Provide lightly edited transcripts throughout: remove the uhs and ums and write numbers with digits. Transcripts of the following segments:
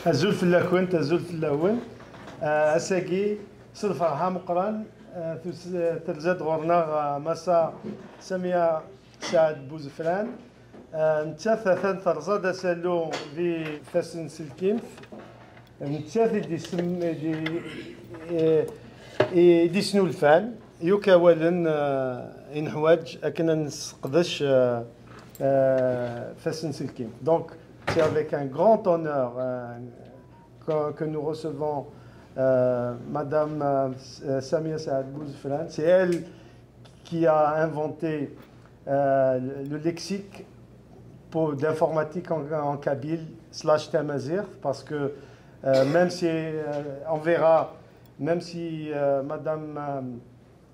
أزول في اللاكون تزول في اللاون أساقي صرفها مقران ترزاد غورنا مسا سمية سعد بوزفران نتاثا ترزاد سالو في فاسن سلكيمف نتاثي دي سنو الفان يوكا والن إنحواج أكنا نسقدش فاسن سلكيمف. Donc c'est avec un grand honneur que nous recevons Madame Samia Saad Bouzfran. C'est elle qui a inventé le lexique d'informatique en kabyle / tamazir, parce que même si on verra, même si Madame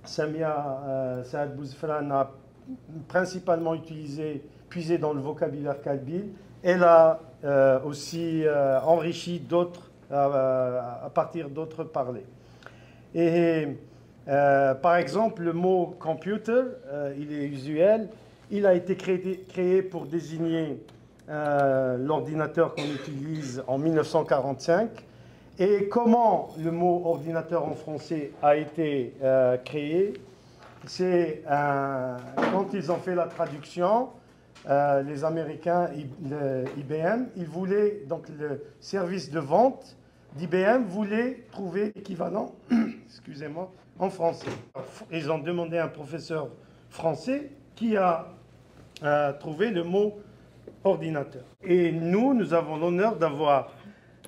Samia Saad Bouzfran a principalement puisé dans le vocabulaire kabyle, elle a aussi enrichi d'autres à partir d'autres parlers. Et par exemple, le mot computer, il est usuel. Il a été créé pour désigner l'ordinateur qu'on utilise en 1945. Et comment le mot ordinateur en français a été créé? C'est quand ils ont fait la traduction, les Américains, IBM, ils voulaient, donc le service de vente d'IBM voulait trouver l'équivalent, excusez-moi, en français. Ils ont demandé à un professeur français qui a trouvé le mot ordinateur. Et nous avons l'honneur d'avoir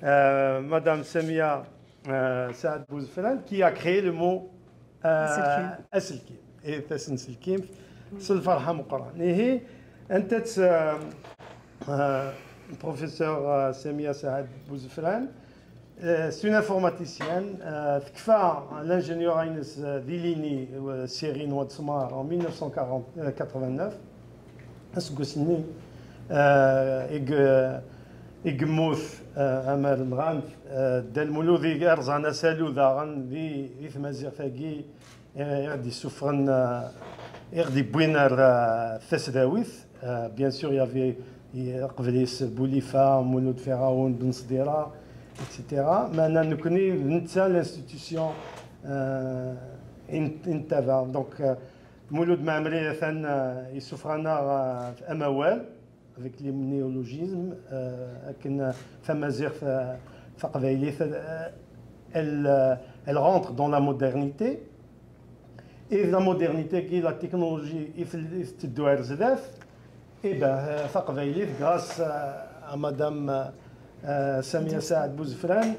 Madame Samia Saad Bouzfran qui a créé le mot Asilkim. Et Tassin Silkim, Sulfarha Muqaran. Et أنت professeur Samia Saad Bouzfran, c'est une informaticienne. تكفى l'ingénieur Aïnes Villini Sérine Ouatsmar en 1989. أسقسني إجموث أمر الغانف دل ملوذي أرزانا سالو ذا غن ذي ثمازيغ ثاقي يغدي سفرن يغدي بوينر ثسداويث. Bien sûr, il y avait Qvelis Boulifa, Mouloud Feraoun, Ben Sdira, etc. Maintenant, nous connaissons l'institution Intava. Donc, Mouloud Mamri, il souffre à Amawal, avec les néologismes, elle rentre dans la modernité. Et la modernité, qui est la technologie, il faut et bien, grâce à Madame Samia Saad Bouzfran,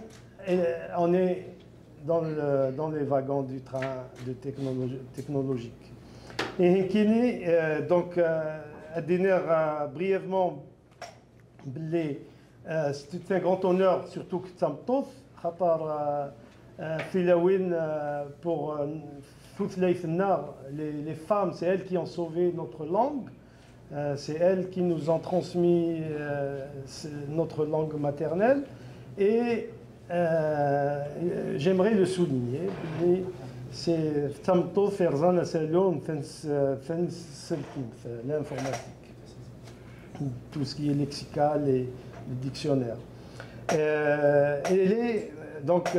on est dans les wagons du train technologique. Et Kini, donc, à dîner brièvement, c'est un grand honneur, surtout que Tsamtoth, Filawin, pour toutes les femmes, c'est elles qui ont sauvé notre langue. C'est elles qui nous ont transmis notre langue maternelle. Et j'aimerais le souligner. C'est Tamto Ferzan Salom l'informatique. Tout ce qui est lexical et le dictionnaire. Elle est, donc,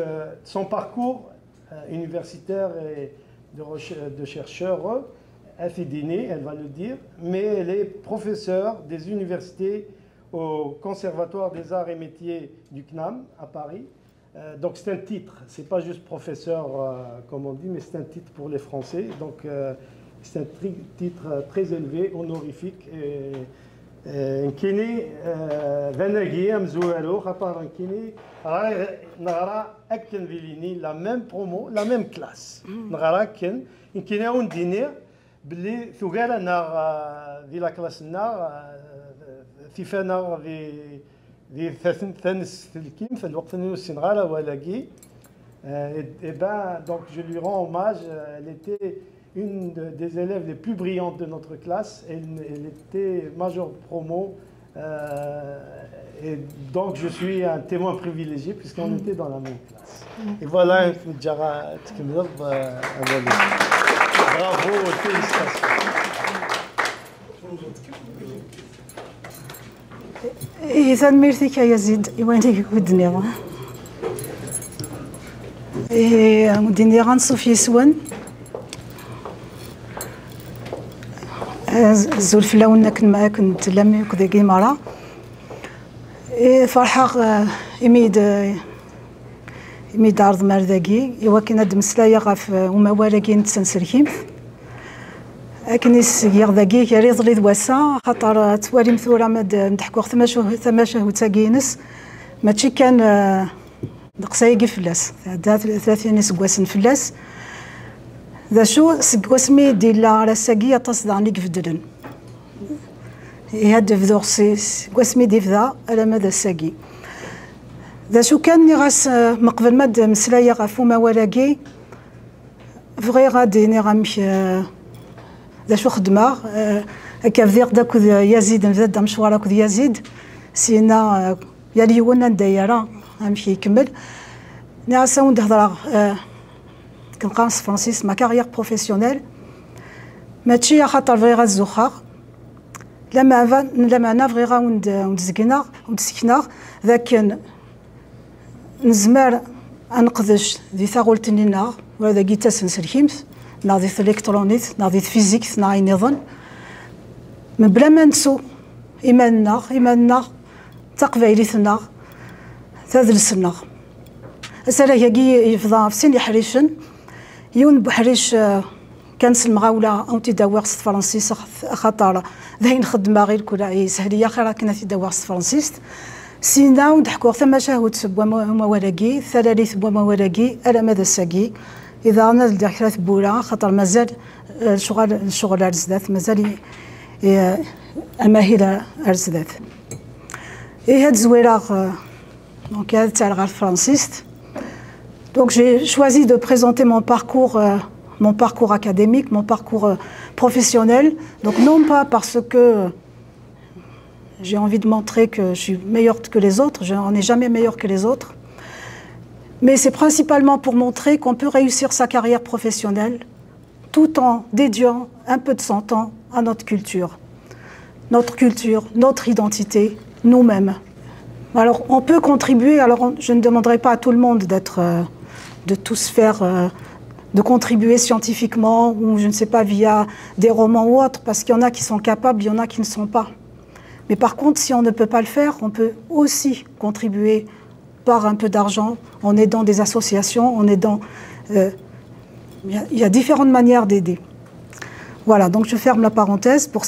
son parcours universitaire et de chercheur, elle va le dire, mais elle est professeure des universités au Conservatoire des Arts et Métiers du CNAM à Paris. Donc c'est un titre, c'est pas juste professeur comme on dit, mais c'est un titre pour les Français. Donc c'est un titre très élevé, honorifique. Nkini Venagui Amzouaro, Khapar Nkini, Nara Akken Villini, la même promo, la même classe. Nara Akken, Nkini a un dîner. بلي ثقالنا في لا كلاسنا في فانا في ثانس الكيم في الوقت اللي السنغال ولاقي et ben donc je lui rends hommage. Elle était une des élèves les plus brillantes de notre classe. Elle était majeure promo et donc je suis un témoin privilégié puisqu'on était dans la même classe. Et voilà un bravo, félicitations. إيه تنميرتك يا يزيد يوانيك ودني إيه ودني غنصوف يسون زول فلاونا كن معاك نتلامي كذا كيمارا إيه فرحة إميد عرض مرداكي إوا كنا دمسلايا غاف وما والاكي نتسنسركيم لكن يغداكي كريض لي دواسا خاطر توالي مثورة ماد نضحكو ثماشه وتاكينس ماشي كان دقسايقي فلاس عندها 30 سكواسن فلاس ذا شو سكواسمي ديلا راساكي تصدع عليك فدلن هاد فدوغسي سكواسمي ديفدا على مدى الساكي ذا شو كان نغاس مقبل ماد مسلايا غافو ما ولاكي فغي غادي نغامش ذا شو خدمة هكا فديق داك يزيد نبدا مشوار هاك يزيد سينا يا ليونا ندايرة غنمشي يكمل نعسا ونهضر كنقاس فرانسيس ما كارير بروفيسيونيل ماشي خاطر فغي غازوخا لما انا فغي غا وندسكنا ذاك نزمر انقذش دي ثاغولتنينا وهذا كيتاس نسركيمت ناضي الكترونيت ناضي فيزيك ناعي نظن من بلا ما نسو ايماننا تقبايليتنا تدرسنا السنه هي يفضى في سن حريشن يون بحريش كانس المغاوله او تداوغ فرانسيس خاطر ذاين خدمه غير كل سهليه خير كنا تداوغ فرانسيس سينا ونضحكوا ثم شهود سبوا موالاكي ثلاث بوا موالاكي على مدى الساقي اذا انا داخله بولا خاطر مازال الشغل ارزدات مازال اماهل ارزدات هاد زويره دونك هاد تاع الغار فرانسيست. Donc j'ai choisi de présenter mon parcours académique, mon parcours professionnel. Donc non pas parce que j'ai envie de montrer que je suis meilleure que les autres, je n'en ai jamais meilleure que les autres. Mais c'est principalement pour montrer qu'on peut réussir sa carrière professionnelle tout en dédiant un peu de son temps à notre culture, notre identité, nous-mêmes. Alors on peut contribuer, alors je ne demanderai pas à tout le monde de tous faire, de contribuer scientifiquement ou je ne sais pas via des romans ou autres, parce qu'il y en a qui sont capables, il y en a qui ne sont pas. Mais par contre, si on ne peut pas le faire, on peut aussi contribuer par un peu d'argent, en aidant des associations, en aidant... il y a différentes manières d'aider. Voilà, donc je ferme la parenthèse pour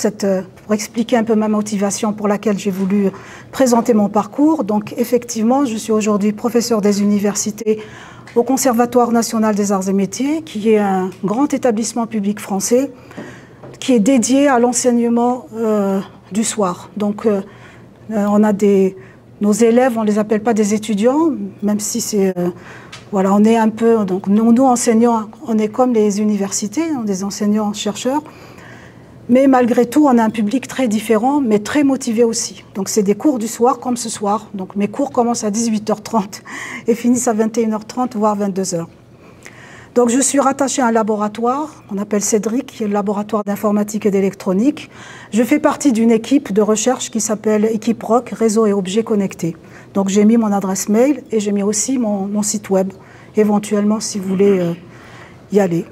expliquer un peu ma motivation pour laquelle j'ai voulu présenter mon parcours. Donc effectivement, je suis aujourd'hui professeur des universités au Conservatoire national des arts et métiers, qui est un grand établissement public français, qui est dédié à l'enseignement du soir. Donc on a nos élèves, on ne les appelle pas des étudiants, même si c'est... voilà, on est un peu... Donc nous enseignants, on est comme les universités, des enseignants-chercheurs. Mais malgré tout, on a un public très différent, mais très motivé aussi. Donc c'est des cours du soir comme ce soir. Donc mes cours commencent à 18h30 et finissent à 21h30, voire 22h. Donc je suis rattachée à un laboratoire, on appelle Cédric, qui est le laboratoire d'informatique et d'électronique. Je fais partie d'une équipe de recherche qui s'appelle Équipe ROC, Réseau et Objets Connectés. Donc j'ai mis mon adresse mail et j'ai mis aussi mon site web, éventuellement si vous voulez y aller.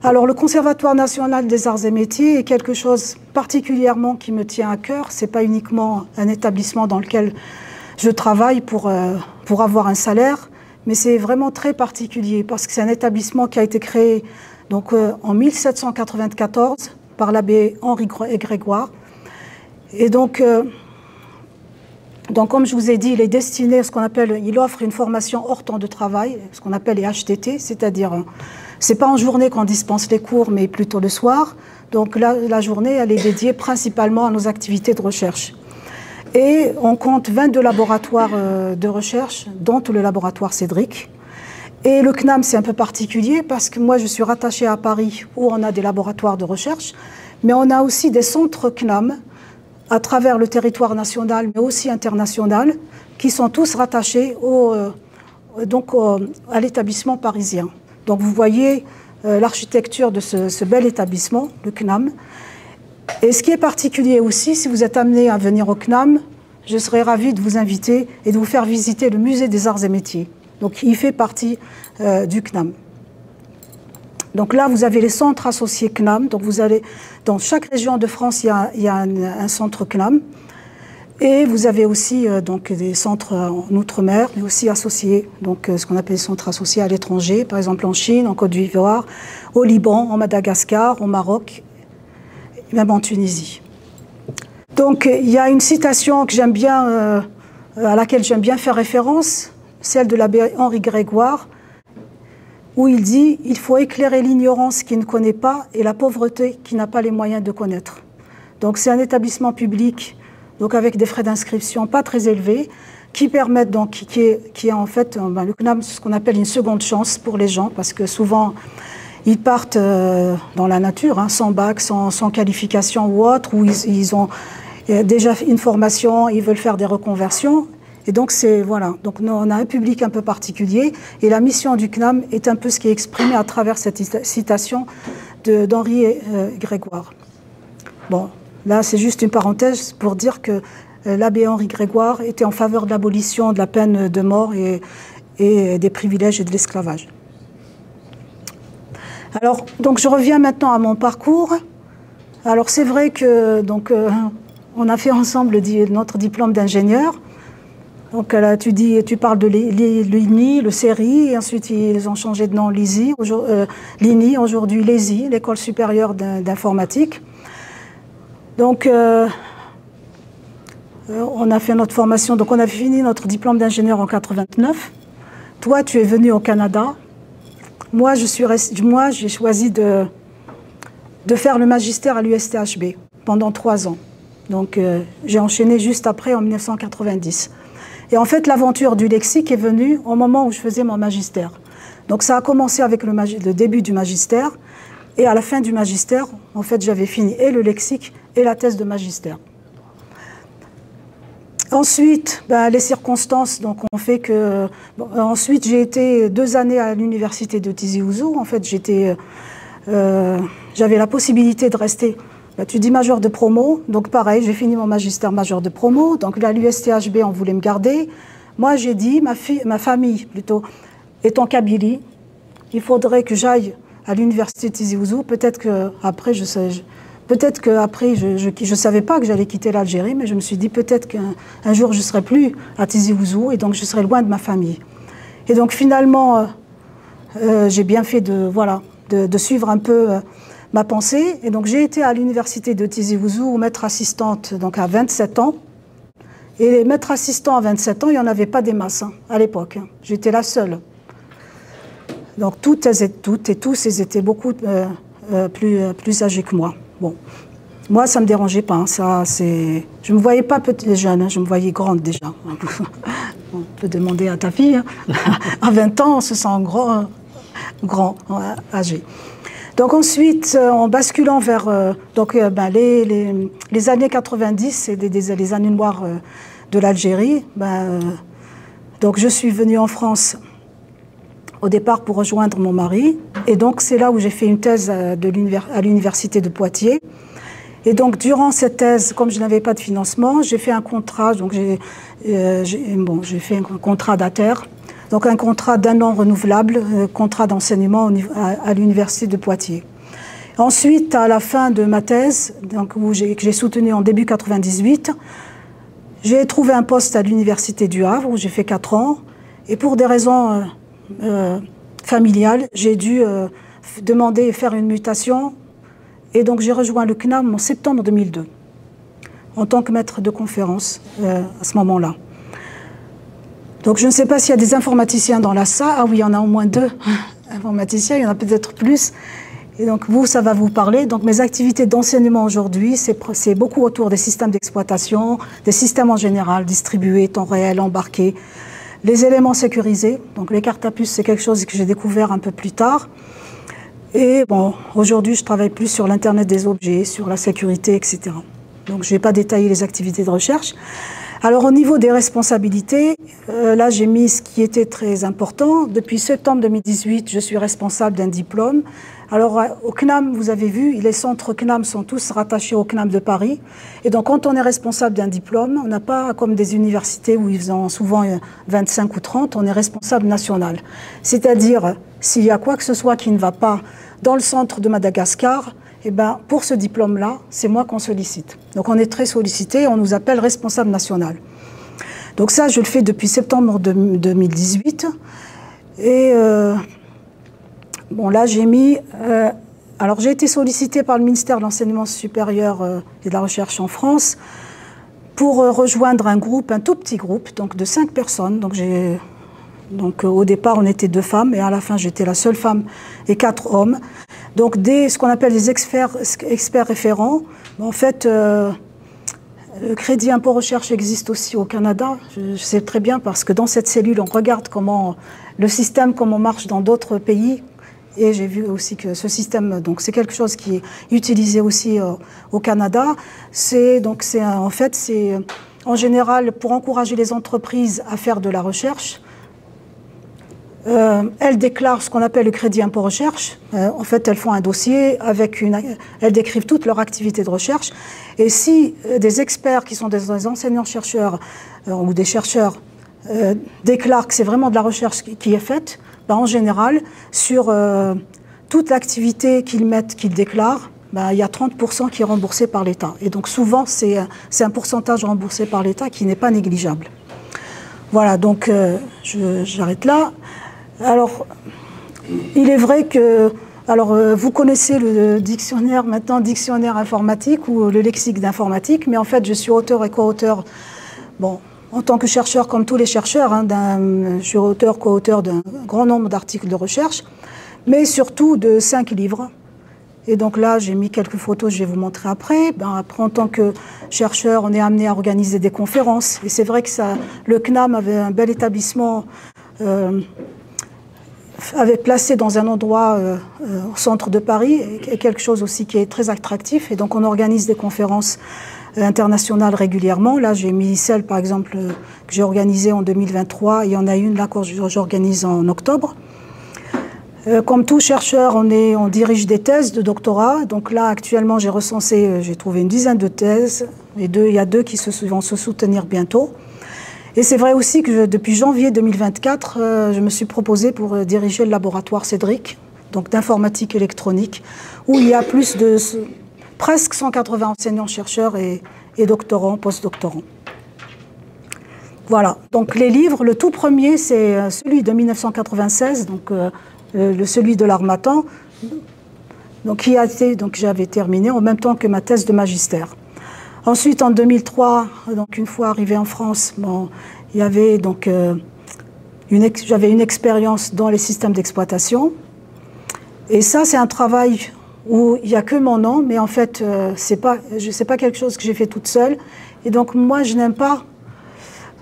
Alors le Conservatoire national des arts et métiers est quelque chose particulièrement qui me tient à cœur. Ce n'est pas uniquement un établissement dans lequel je travaille pour avoir un salaire, mais c'est vraiment très particulier parce que c'est un établissement qui a été créé donc, en 1794 par l'abbé Henri Grégoire. Et donc comme je vous ai dit, il est destiné à ce qu'on appelle, il offre une formation hors temps de travail, ce qu'on appelle les HTT, c'est-à-dire, c'est pas en journée qu'on dispense les cours, mais plutôt le soir. Donc la journée, elle est dédiée principalement à nos activités de recherche. Et on compte 22 laboratoires de recherche, dont le laboratoire Cédric. Et le CNAM, c'est un peu particulier parce que moi, je suis rattachée à Paris où on a des laboratoires de recherche, mais on a aussi des centres CNAM à travers le territoire national, mais aussi international, qui sont tous rattachés à l'établissement parisien. Donc vous voyez l'architecture de ce bel établissement, le CNAM. Et ce qui est particulier aussi, si vous êtes amené à venir au CNAM, je serais ravie de vous inviter et de vous faire visiter le musée des arts et métiers. Donc il fait partie du CNAM. Donc là, vous avez les centres associés CNAM. Donc vous allez, dans chaque région de France, il y a un centre CNAM. Et vous avez aussi donc des centres en Outre-mer, mais aussi associés, donc ce qu'on appelle les centres associés à l'étranger, par exemple en Chine, en Côte d'Ivoire, au Liban, en Madagascar, au Maroc, et même en Tunisie. Donc il y a une citation que j'aime bien, à laquelle j'aime bien faire référence, celle de l'abbé Henri Grégoire, où il dit « Il faut éclairer l'ignorance qui ne connaît pas et la pauvreté qui n'a pas les moyens de connaître ». Donc c'est un établissement public, donc avec des frais d'inscription pas très élevés, qui permettent donc, qui est en fait, le CNAM, ce qu'on appelle une seconde chance pour les gens, parce que souvent ils partent dans la nature, hein, sans bac, sans qualification ou autre, où ils ont déjà une formation, ils veulent faire des reconversions. Et donc, voilà. Donc, on a un public un peu particulier. Et la mission du CNAM est un peu ce qui est exprimé à travers cette citation d'Henri Grégoire. Bon, là, c'est juste une parenthèse pour dire que l'abbé Henri Grégoire était en faveur de l'abolition de la peine de mort et des privilèges et de l'esclavage. Alors, donc, je reviens maintenant à mon parcours. Alors, c'est vrai que donc, on a fait ensemble notre diplôme d'ingénieur. Donc là, tu parles de l'INI, le CERI, et ensuite ils ont changé de nom l'INI, aujourd'hui l'ESI, l'École supérieure d'informatique. Donc on a fait notre formation, donc on a fini notre diplôme d'ingénieur en 89. Toi, tu es venu au Canada. Moi, j'ai choisi de faire le magistère à l'USTHB pendant 3 ans. Donc j'ai enchaîné juste après en 1990. Et en fait, l'aventure du lexique est venue au moment où je faisais mon magistère. Donc ça a commencé avec le début du magistère. Et à la fin du magistère, en fait, j'avais fini et le lexique et la thèse de magistère. Ensuite, les circonstances donc, ont fait que... ensuite, j'ai été 2 années à l'université de Tizi Ouzou. En fait, j'avais la possibilité de rester... tu dis major de promo, donc pareil, j'ai fini mon magistère major de promo, donc là, l'USTHB, on voulait me garder. Moi, j'ai dit, ma famille, plutôt, est en Kabylie, il faudrait que j'aille à l'université de Tizi Ouzou, peut-être qu'après, je ne savais pas que j'allais quitter l'Algérie, mais je me suis dit, peut-être qu'un jour, je ne serai plus à Tizi Ouzou, et donc je serai loin de ma famille. Et donc, finalement, j'ai bien fait de suivre un peu... ma pensée, et donc j'ai été à l'université de Tizi Ouzou, maître assistante donc à 27 ans, et les maîtres assistants à 27 ans, il n'y en avait pas des masses hein, à l'époque, hein. J'étais la seule. Donc toutes et tous, ils étaient beaucoup plus âgés que moi. Bon, moi ça ne me dérangeait pas, hein, je ne me voyais pas jeune, hein, je me voyais grande déjà. On peut demander à ta fille, hein. À 20 ans, on se sent grand âgé. Donc ensuite, en basculant vers les années 90, c'est les années noires de l'Algérie, donc je suis venue en France au départ pour rejoindre mon mari. Et donc c'est là où j'ai fait une thèse à l'université de Poitiers. Et donc durant cette thèse, comme je n'avais pas de financement, j'ai fait un contrat, donc j'ai fait un contrat d'ATER. Donc un contrat d'1 an renouvelable, contrat d'enseignement à l'université de Poitiers. Ensuite, à la fin de ma thèse, donc, que j'ai soutenue en début 98, j'ai trouvé un poste à l'université du Havre, où j'ai fait 4 ans. Et pour des raisons familiales, j'ai dû demander et faire une mutation. Et donc j'ai rejoint le CNAM en septembre 2002, en tant que maître de conférence à ce moment-là. Donc je ne sais pas s'il y a des informaticiens dans la salle. Ah oui, il y en a au moins 2 informaticiens, il y en a peut-être plus. Et donc vous, ça va vous parler. Donc mes activités d'enseignement aujourd'hui, c'est beaucoup autour des systèmes d'exploitation, des systèmes en général, distribués, temps réel, embarqués, les éléments sécurisés. Donc les cartes à puce, c'est quelque chose que j'ai découvert un peu plus tard. Et bon, aujourd'hui, je travaille plus sur l'Internet des objets, sur la sécurité, etc. Donc je ne vais pas détailler les activités de recherche. Alors au niveau des responsabilités, là j'ai mis ce qui était très important. Depuis septembre 2018, je suis responsable d'un diplôme Alors, au CNAM, vous avez vu, les centres CNAM sont tous rattachés au CNAM de Paris. Et donc, quand on est responsable d'un diplôme, on n'a pas comme des universités où ils ont souvent 25 ou 30, on est responsable national. C'est-à-dire, s'il y a quoi que ce soit qui ne va pas dans le centre de Madagascar, eh ben, pour ce diplôme-là, c'est moi qu'on sollicite. Donc, on est très sollicité, on nous appelle responsable national. Donc ça, je le fais depuis septembre 2018. Et bon, là, j'ai mis... alors, j'ai été sollicitée par le ministère de l'Enseignement supérieur et de la Recherche en France pour rejoindre un groupe, un tout petit groupe, donc de 5 personnes. Donc, au départ, on était 2 femmes, et à la fin, j'étais la seule femme et 4 hommes. Donc, ce qu'on appelle des experts référents. En fait, le crédit impôt recherche existe aussi au Canada. Je sais très bien parce que dans cette cellule, on regarde comment le système, comment marche dans d'autres pays. Et j'ai vu aussi que ce système, donc c'est quelque chose qui est utilisé aussi au Canada. En fait, c'est en général pour encourager les entreprises à faire de la recherche. Elles déclarent ce qu'on appelle le crédit impôt recherche. En fait, elles font un dossier elles décrivent toute leur activité de recherche. Et si des experts qui sont des enseignants-chercheurs ou des chercheurs déclarent que c'est vraiment de la recherche qui est faite, ben, en général, sur toute l'activité qu'ils déclarent, ben, il y a 30% qui est remboursé par l'État. Et donc souvent, c'est un pourcentage remboursé par l'État qui n'est pas négligeable. Voilà, donc j'arrête là. Alors, il est vrai que... Alors, vous connaissez le dictionnaire, maintenant, dictionnaire informatique ou le lexique d'informatique, mais en fait, je suis auteur et co-auteur, bon, en tant que chercheur, comme tous les chercheurs, hein, je suis auteur, co-auteur d'un grand nombre d'articles de recherche, mais surtout de 5 livres. Et donc là, j'ai mis quelques photos, je vais vous montrer après. Ben, après, en tant que chercheur, on est amené à organiser des conférences. Et c'est vrai que le CNAM avait un bel établissement, avait placé dans un endroit au centre de Paris, et quelque chose aussi qui est très attractif. Et donc, on organise des conférences internationales régulièrement. Là, j'ai mis celle, par exemple, que j'ai organisée en 2023. Il y en a une là que j'organise en octobre. Comme tout chercheur, on dirige des thèses de doctorat. Donc là, actuellement, j'ai trouvé une dizaine de thèses. Et il y a 2 qui vont se soutenir bientôt. Et c'est vrai aussi que depuis janvier 2024, je me suis proposée pour diriger le laboratoire Cédric, donc d'informatique électronique, où il y a plus de presque 180 enseignants-chercheurs et doctorants, post-doctorants. Voilà, donc les livres, le tout premier, c'est celui de 1996, donc celui de l'Harmattan, donc j'avais terminé en même temps que ma thèse de magistère. Ensuite, en 2003, donc une fois arrivée en France, bon, il y avait donc j'avais une expérience dans les systèmes d'exploitation. Et ça, c'est un travail où il n'y a que mon nom, mais en fait, c'est pas quelque chose que j'ai fait toute seule. Et donc, moi, je n'aime pas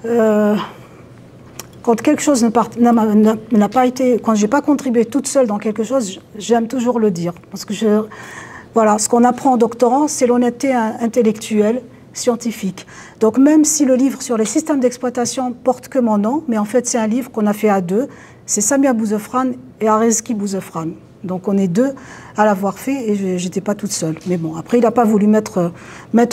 quand quelque chose n'a pas été, quand j'ai pas contribué toute seule dans quelque chose, j'aime toujours le dire, parce que voilà, ce qu'on apprend en doctorant, c'est l'honnêteté intellectuelle, scientifique. Donc même si le livre sur les systèmes d'exploitation porte que mon nom, mais en fait c'est un livre qu'on a fait à 2, c'est Samia Bouzefrane et Arezki Bouzefrane. Donc on est 2 à l'avoir fait et j'étais pas toute seule. Mais bon, après il n'a pas voulu mettre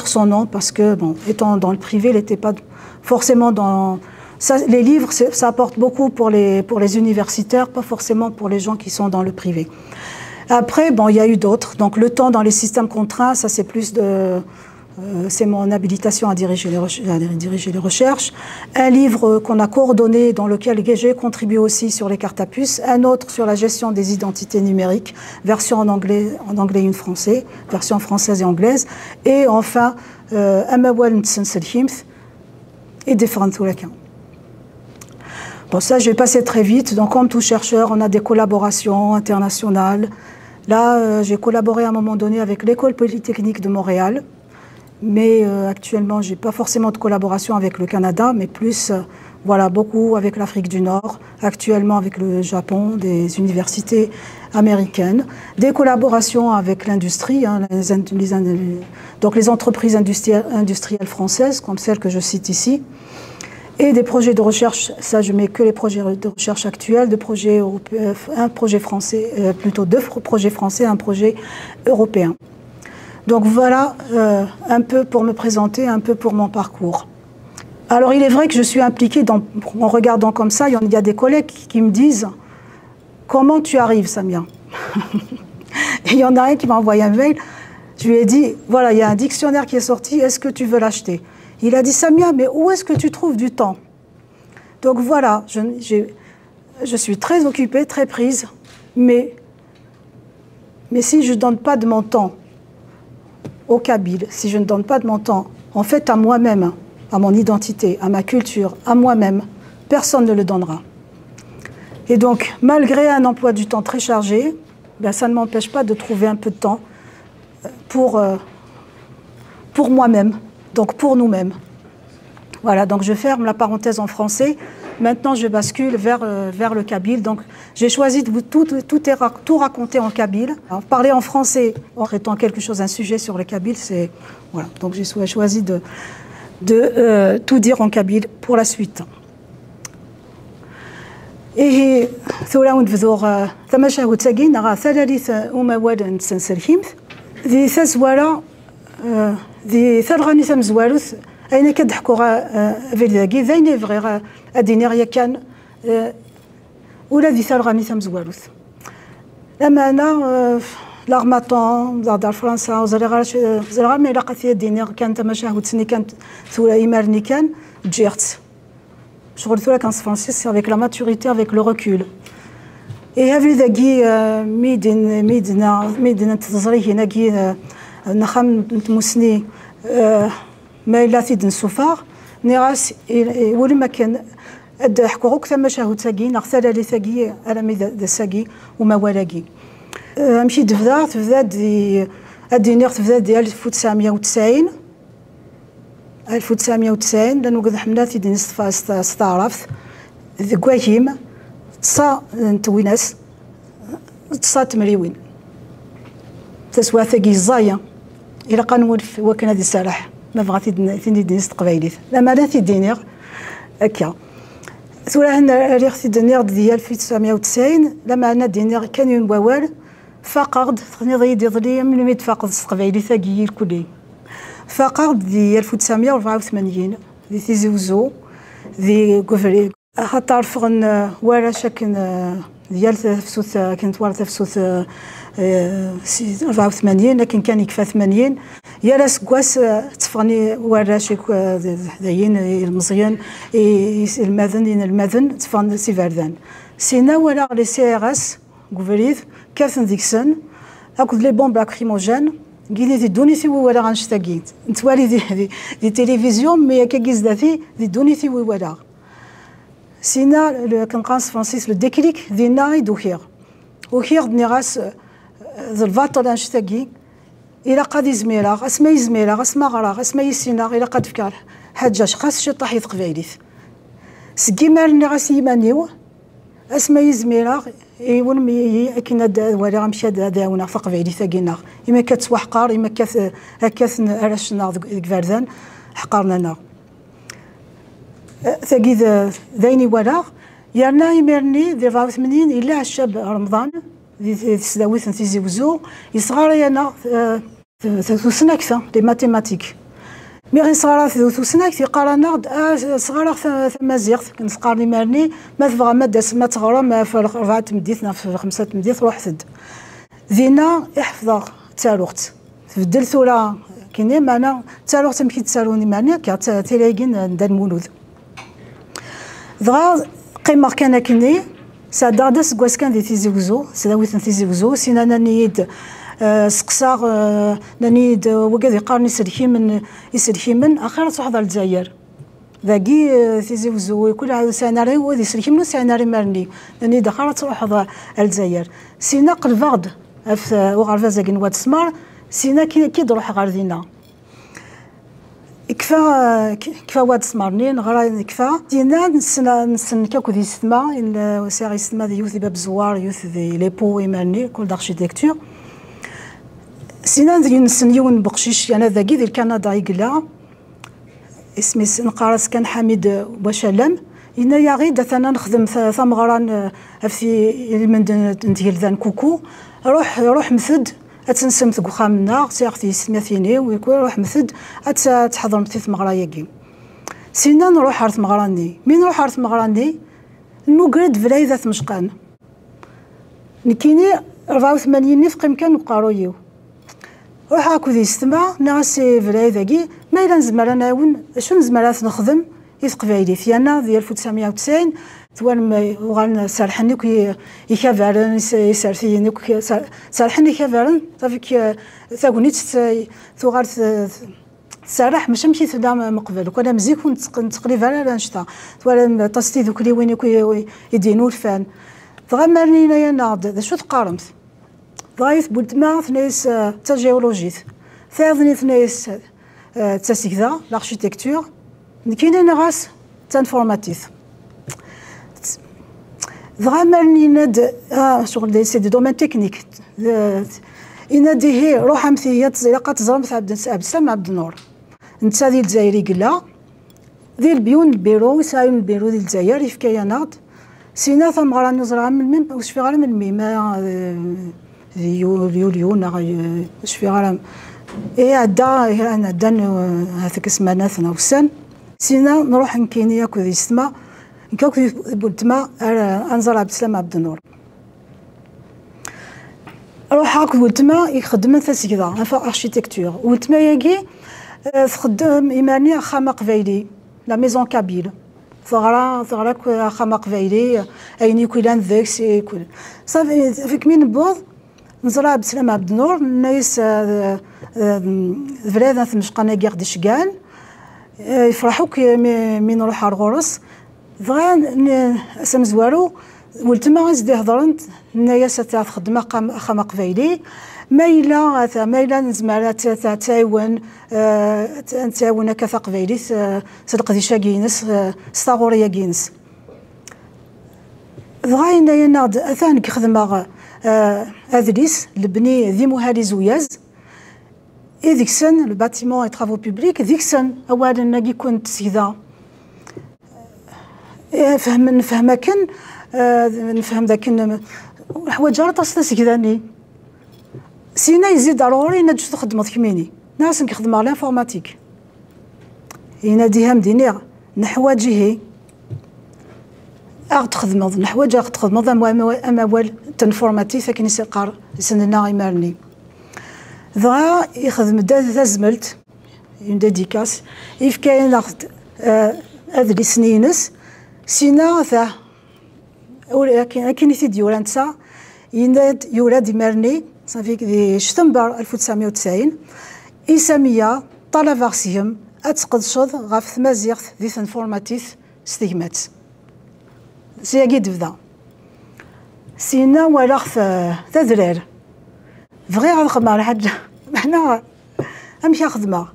son nom parce que, bon, étant dans le privé, il n'était pas forcément dans... Ça, les livres, ça apporte beaucoup pour les universitaires, pas forcément pour les gens qui sont dans le privé. Après, bon, il y a eu d'autres. Donc, le temps dans les systèmes contraints, ça, c'est plus c'est mon habilitation à diriger les recherches. Un livre qu'on a coordonné, dans lequel j'ai contribué aussi sur les cartes à puce. Un autre sur la gestion des identités numériques, version en anglais et en français, version française et anglaise. Et enfin, Amawal Nsenselhimth et Different Huracan. Bon, ça, je vais passer très vite. Donc, comme tout chercheur, on a des collaborations internationales. Là, j'ai collaboré à un moment donné avec l'École polytechnique de Montréal. Mais actuellement, je n'ai pas forcément de collaboration avec le Canada, mais plus, voilà, beaucoup avec l'Afrique du Nord, actuellement avec le Japon, des universités américaines, des collaborations avec l'industrie, hein, donc les entreprises industrielles françaises, comme celles que je cite ici. et des projets de recherche. Ça, je mets que les projets de recherche actuels, un projet français, plutôt 2 projets français, un projet européen. Donc voilà un peu pour me présenter, un peu pour mon parcours. Alors il est vrai que je suis impliquée, en regardant comme ça, il y a des collègues qui me disent « Comment tu arrives, Samia ?» Et il y en a un qui m'a envoyé un mail, je lui ai dit « Voilà, il y a un dictionnaire qui est sorti, est-ce que tu veux l'acheter ?» Il a dit « Samia, mais où est-ce que tu trouves du temps ?» Donc voilà, je suis très occupée, très prise, mais si je ne donne pas de mon temps au Kabyle, si je ne donne pas de mon temps, en fait, à moi-même, à mon identité, à ma culture, à moi-même, personne ne le donnera. Et donc, malgré un emploi du temps très chargé, ben, ça ne m'empêche pas de trouver un peu de temps pour moi-même, donc pour nous-mêmes. Voilà, donc je ferme la parenthèse en français. Maintenant, je bascule vers le kabyle. Donc, j'ai choisi de vous tout raconter en kabyle. Alors, parler en français en traitant quelque chose, un sujet sur le kabyle, c'est... Voilà, donc j'ai choisi de tout dire en kabyle pour la suite. Et ثورة ونبذور ثم شهود ساقين غا ثلاث أموال سنسرهيمث ذي ثزوارة ذي ثرغاني ثم زواروث أين كدحكو في ذاكي ذين فغي أديني غيا كان ولا ذي ثرغاني ثم زواروث لما أنا لاغماطون دار فرنسا وزرغا مي لاقات ديني كانت مشاهد سني كانت ثورة إيمارني كان جيرت شغل ثورة كان فرنسيس avec la maturité, avec le recul. Et هذي ذاكي ميدنا تزريه هناكي نخم مسني ما إلا ثيد نسوفار نيراس ولما كان أدى حكوك ثم شاهد ساقي نغثال لي ثاقي على ميدا ساقي وما ولاقي مشي تفذا دي أدي تفذا دي 1990 لأنه قد حملنا ثيد استعرفت ذكواهيم تصا نتويناس تصا تمريوين تسوى ثاقي الزايا إلى قانون وكان هذه السلاح ما بغات ثيني دينيس تقبايليت لما لا ثيدينيغ هكا ثورة هنا ريغ ثيدينيغ ديال 1990 لما أنا دينيغ كان يون ووال فقد ثني ضيد يضلي من ميت فقد تقبايلي ثاقي الكلي فقد ديال 1984 دي تيزوزو دي كوفري خاطر فغن ولا شكن ديال تفسوث كنت ورا تفسوث 84 لكن كان يكفى 80 يا لاس كواس تفغني ورا شيك داين المزيان المذن تفغن سي فردان سينا ولا لي سي ار اس كوفريث كاثن ديكسن اكو لي بومب لاكريموجين قيلي دي دونيثي ولا غنشتاقين نتوالي دي تلفزيون مي كاكيز داثي دي دونيثي ولا سينا كنقاس فرانسيس لو ديكليك دينا يدوخير وخير دنيغاس ذا الفاطر انشتاقي إلا قاد يزميلا اسما يزميلا اسما غرا اسما يسينا إلا قاد فكار حاجة خاص شي طاح يتقبايليث سكي مالني غاس يمانيو اسما يزميلا ايون مي كنا ولا غنمشي داونا فقبايلي ثاقينا اما كتسوا حقار اما هكاث راشنا كفردان حقارنا ثاقي ذايني ولا يرنا يمرني ذي 84 إلا الشاب رمضان ذي سداويث تيزي وزو يصغر أنا ثوثناكثة لي ماتيماتيك مي غير صغار ثوثناكث يقارنا صغار ثمازيغ كنسقار لي مرني ما تبغى ما تغرى ما في 4 تمديثنا في 5 تمديث روح ثد ذينا احفظ تالوخت تبدل ثورة كيني معنا تالوخت مكي تسالوني معني كا تلاقين دار المولود دغا قيمة كان كني سادا داس كواس كان دي تيزيوزو سداويث تيزيوزو سينا نانيد سقساغ نانيد وكاد يقارني يسرحي من اخر صحض الجزائر ذاكي تيزيوزو كل سناري ودي يسرحي من سناري مرني نانيد اخر صحض الجزائر سينا قلفغد وغرفا زاكين واد سمار سينا كي تروح غير دينا كفا واد سمارنين غرا كفا دينا نسن كاكو دي ستما ساغي ستما دي يوث باب زوار يوث دي لي بو ايماني كل داركتيكتور سينا نسن يون بقشيش انا ذاكي ديال كندا يقلا اسمي نقارس كان حميد بوشلم إنا يا غيد أنا نخدم ثمغران في من ندير ذان كوكو روح مثد أتنسم ثقو خامنا سيغتي سميثيني ويكون روح مثد أتحضر مثيث مغراياكي سينا نروح عرث مغراني مين نروح عرث مغراني المقرد فلاي ذات مشقان نكيني 84 نفق يمكن نقارويو روح هاكو ذي استمع ناسي فلاي ذاكي ما إلا نزمر نعاون شنو نزمرات نخدم يتقبايلي فيانا ديال 1990 ثوان وغان سارحني كي يكافرن يسارثيني كي سارحني كافرن صافيك ثاغونيت ثوغار سارح ماشي مشيت لا مقبل وكنا مزيك تقريبا على نشطا ثوان تصتي ذوك اللي وين يدينو الفان تغمرني انايا ناض شو تقارمت ضايف بولتما ثنيس تا جيولوجيت ثاثني ثنيس تا سيكذا لاركتيكتور كاين انا غاس تانفورماتيف ضغمرني ند شغل دي سي دي دومين تكنيك ينادي هي روح امثيه تزيقه تزرم عبد السلام عبد النور انت ديال الجزائري قلا ديال بيون البيرو يسايون البيرو ديال الجزائر يفكايا ناض سينا ثم غراني زرع من الميم واش في غير من الميم يوليون واش في غير ايه عدا هذاك اسمنا ثنا وسن سينا نروح نكيني ياكو ذي السما نكاكو ذي بولتما انزر عبد السلام عبد النور روح هاكو بولتما يخدم تسكذا في اركتيكتور ولتما ياكي تخدم ايماني خامه قبايلي لا ميزون كابيل ثغرا خامه قبايلي ايني كولان ذاك سي كل صافي فيك من بوض نزرع عبد السلام عبد النور الناس فلاد ثمشقنا كاع دشكان يفرحوك من نروح على الغرس ضغان اسم زوارو ولتما زدي هضرنت الناس تاع خدمه خامه قبايلي مايله نزمر تعاون كذا قبايلي صدق ذي شاكينس ستاغوريا كينس ضغاين يا ناض اثان كخدمه ادريس لبني ذي مهالي زوياز ديك السن الباتيمون اي طرافو بوبليك ديك السن اولا ناكي كنت سيدا نفهم كان نفهم ذاك حوايج راه تستسكداني سينا يزيد ضروري نجي تخدم كميني ناس نخدم على الانفورماتيك يناديها مدينه نحواجي تخدم نحواج تخدم اموال تنفورماتيك ثاكني سيقار سننا يمرني ضا يخدم دا زملت اون ديديكاس يف كاين ناخذ هذ سنينس سينا ثا ولكن كاين تيدي ورانتسا يناد يولاد يمرني صافي دي شتنبر 1990 إسامية طلافارسيوم أتقدشض غاف ثمازيغ ذي انفورماتيف ستيغمات سياكي دبدا سينا ولا تذرير فغي غا نخدم حاجة حنا أمشي خدمة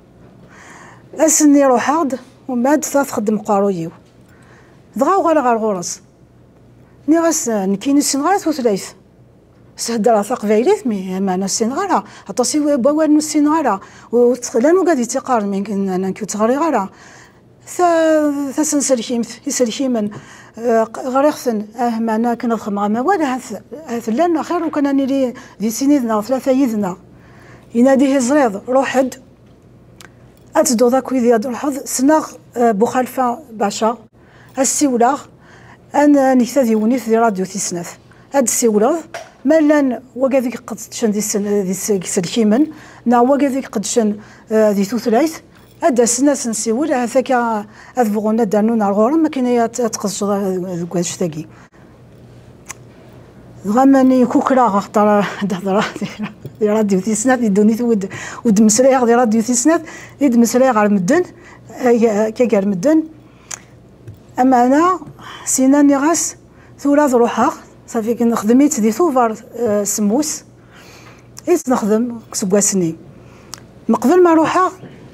أسني روحاض ومن بعد تخدم قارويو دغاو غالا غا الغرس ني غاس نكينو السنغال ثلاث سهدرا ثقفيليت مي معنا السنغالا عطاسي بوان السنغالا وتخلانو غادي تقارن من انا كنت تغري غالا ثسنسلكيم يسلكيمن غريخثن معنا كنخدم ما ولا هاث لنا خير وكان نيلي دي سنيدنا ثلاثه يدنا يناديه زريض روحد اتدو ذاك ويدي روحد سناغ بوخلفه باشا السيولاغ انا نكتذي ونيث دي راديو تيسناث هاد السيولاغ مالان وكذيك قدشن دي سلكيمن نا وكذيك قدشن دي ثلاث هذا الناس نسيول هذاك اذبغونا دانونا الغور ما كاين تقص كواش تاكي غماني كوكرا غختار دهضره دي راديو تيسنات يدوني ود مسريغ دي راديو تيسنات يد مسريغ على مدن كاكار مدن اما انا سيناني غاس ثورا روحها صافي كنخدميت دي ثوفر سموس ايت نخدم كسكواسني مقبل ما روحها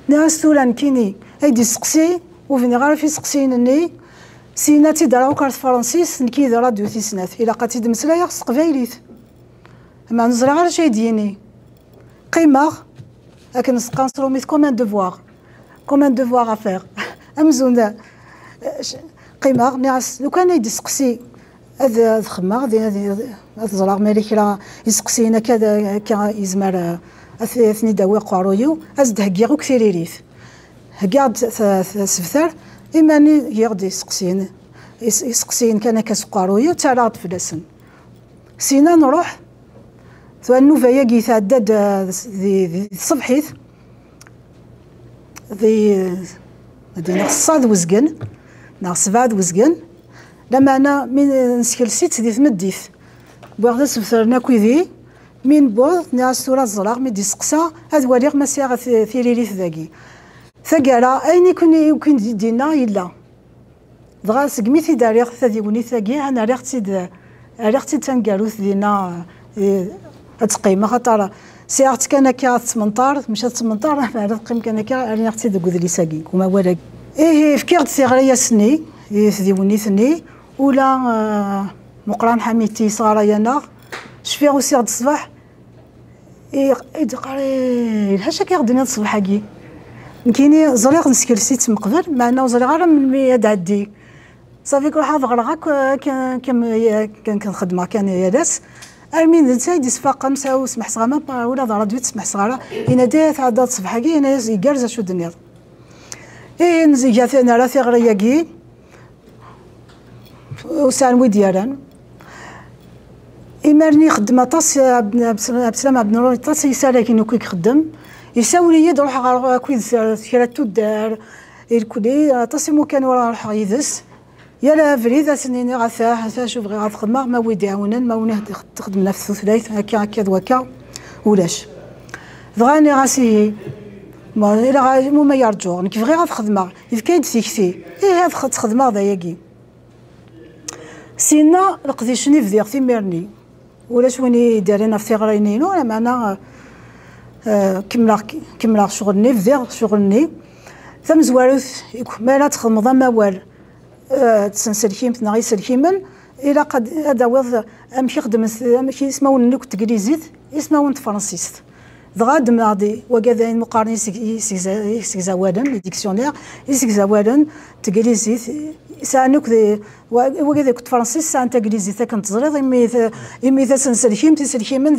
ناس ثوران كيني ايدي سقسي وفيني غير في سقسينني سيناتي دراو كارت فرنسيس نكي دا راديو تيسنات الا قاتي دمسلايا خص قبايليت ما نزرع غير شي ديني قيمه لكن نسقانصرو ميت كومان دوفوار افير امزون قيمه ناس لو كان يدي سقسي هذا الخمه هذا الزراغ مالك راه يسقسينا كذا يزمر اثني داوي قارويو ازد هكيغو كثيريريث هكاعد سفتر إيماني يغدي يسقسين كان كسقارويو تاعد فلسن سينا نروح ثوانو فيا كي تعدد ذي الصبحيث ذي نقصاد وزقن ناقص بعد وزقن لما انا من نسكلسيت ذي ثمديث بوغدا سفترنا كويذي من بوض ناس سورة الزراغ مي ديسقسا هاد وليغ مسيغ ثيريريث ذاكي ثقالا أين يكون دينا إلا دغا سقميتي داريغ ثاديوني ثاقي أنا ريختي تنقاروث دينا أتقيمة خاطر سيارت كان كا 18 مشات 18 فهذا تقيم كان كا ريختي داك ذلي ساقي وما ولا إيه فكرت ثغريا سني ثديوني ثني ولا مقران حميتي صغار يانا شفيغ وسيغ الصباح إيه دقاري الحاجة كيغدني الصباح هاكي كيني زريغ نسكرسيت مقبل معنا زريغ غير من مياد عدي صافي كل حاجه غرغاك كان كنخدمها كان يالاس امين انت يديسفا خمسه وسمح صغامه ولا راديو تسمح صغاره ينادي تعدى الصبح كي انا يكرز شو الدنيا اي نزيجا انا راه ثغريا كي وسانوي ديالان إمرني خدمة طاس عبد السلام عبد النور طاس يسالك كي كيك خدم يساولي يروح غير كويد كيراتو دار الكلي طاس مو كان ورا روح يدس يلا فريده سنيني غاثا شوف غير غتخدم ما ويدي عاونا ما ونه تخدم في الثلاث هكا دوكا ولاش بغاني راسي ما الا ما يرجعوني كيف غير غتخدم إذا كاين تيكتي إيه هاد خدمة ضيقي سينا لقديشني في ذيك ميرني ولاش ويني دارينا في غرينينو انا معنا كملا شغلني في ذيك شغلني ثم زوارث ما لا تخدم ما وال تسنسلكيم تنغي سلكيمن الى قد هذا وضع امشي خدم امشي اسمه نوك تجريزيت اسمه فرنسيست ضغاد ماضي وكذا مقارنين سيزاوالن لي ديكسيونير سيزاوالن تجريزيت سانوك وكذا كنت فرنسيس سان تجريزيت كنت زريض امي ذا سنسلكيم تسلكيمن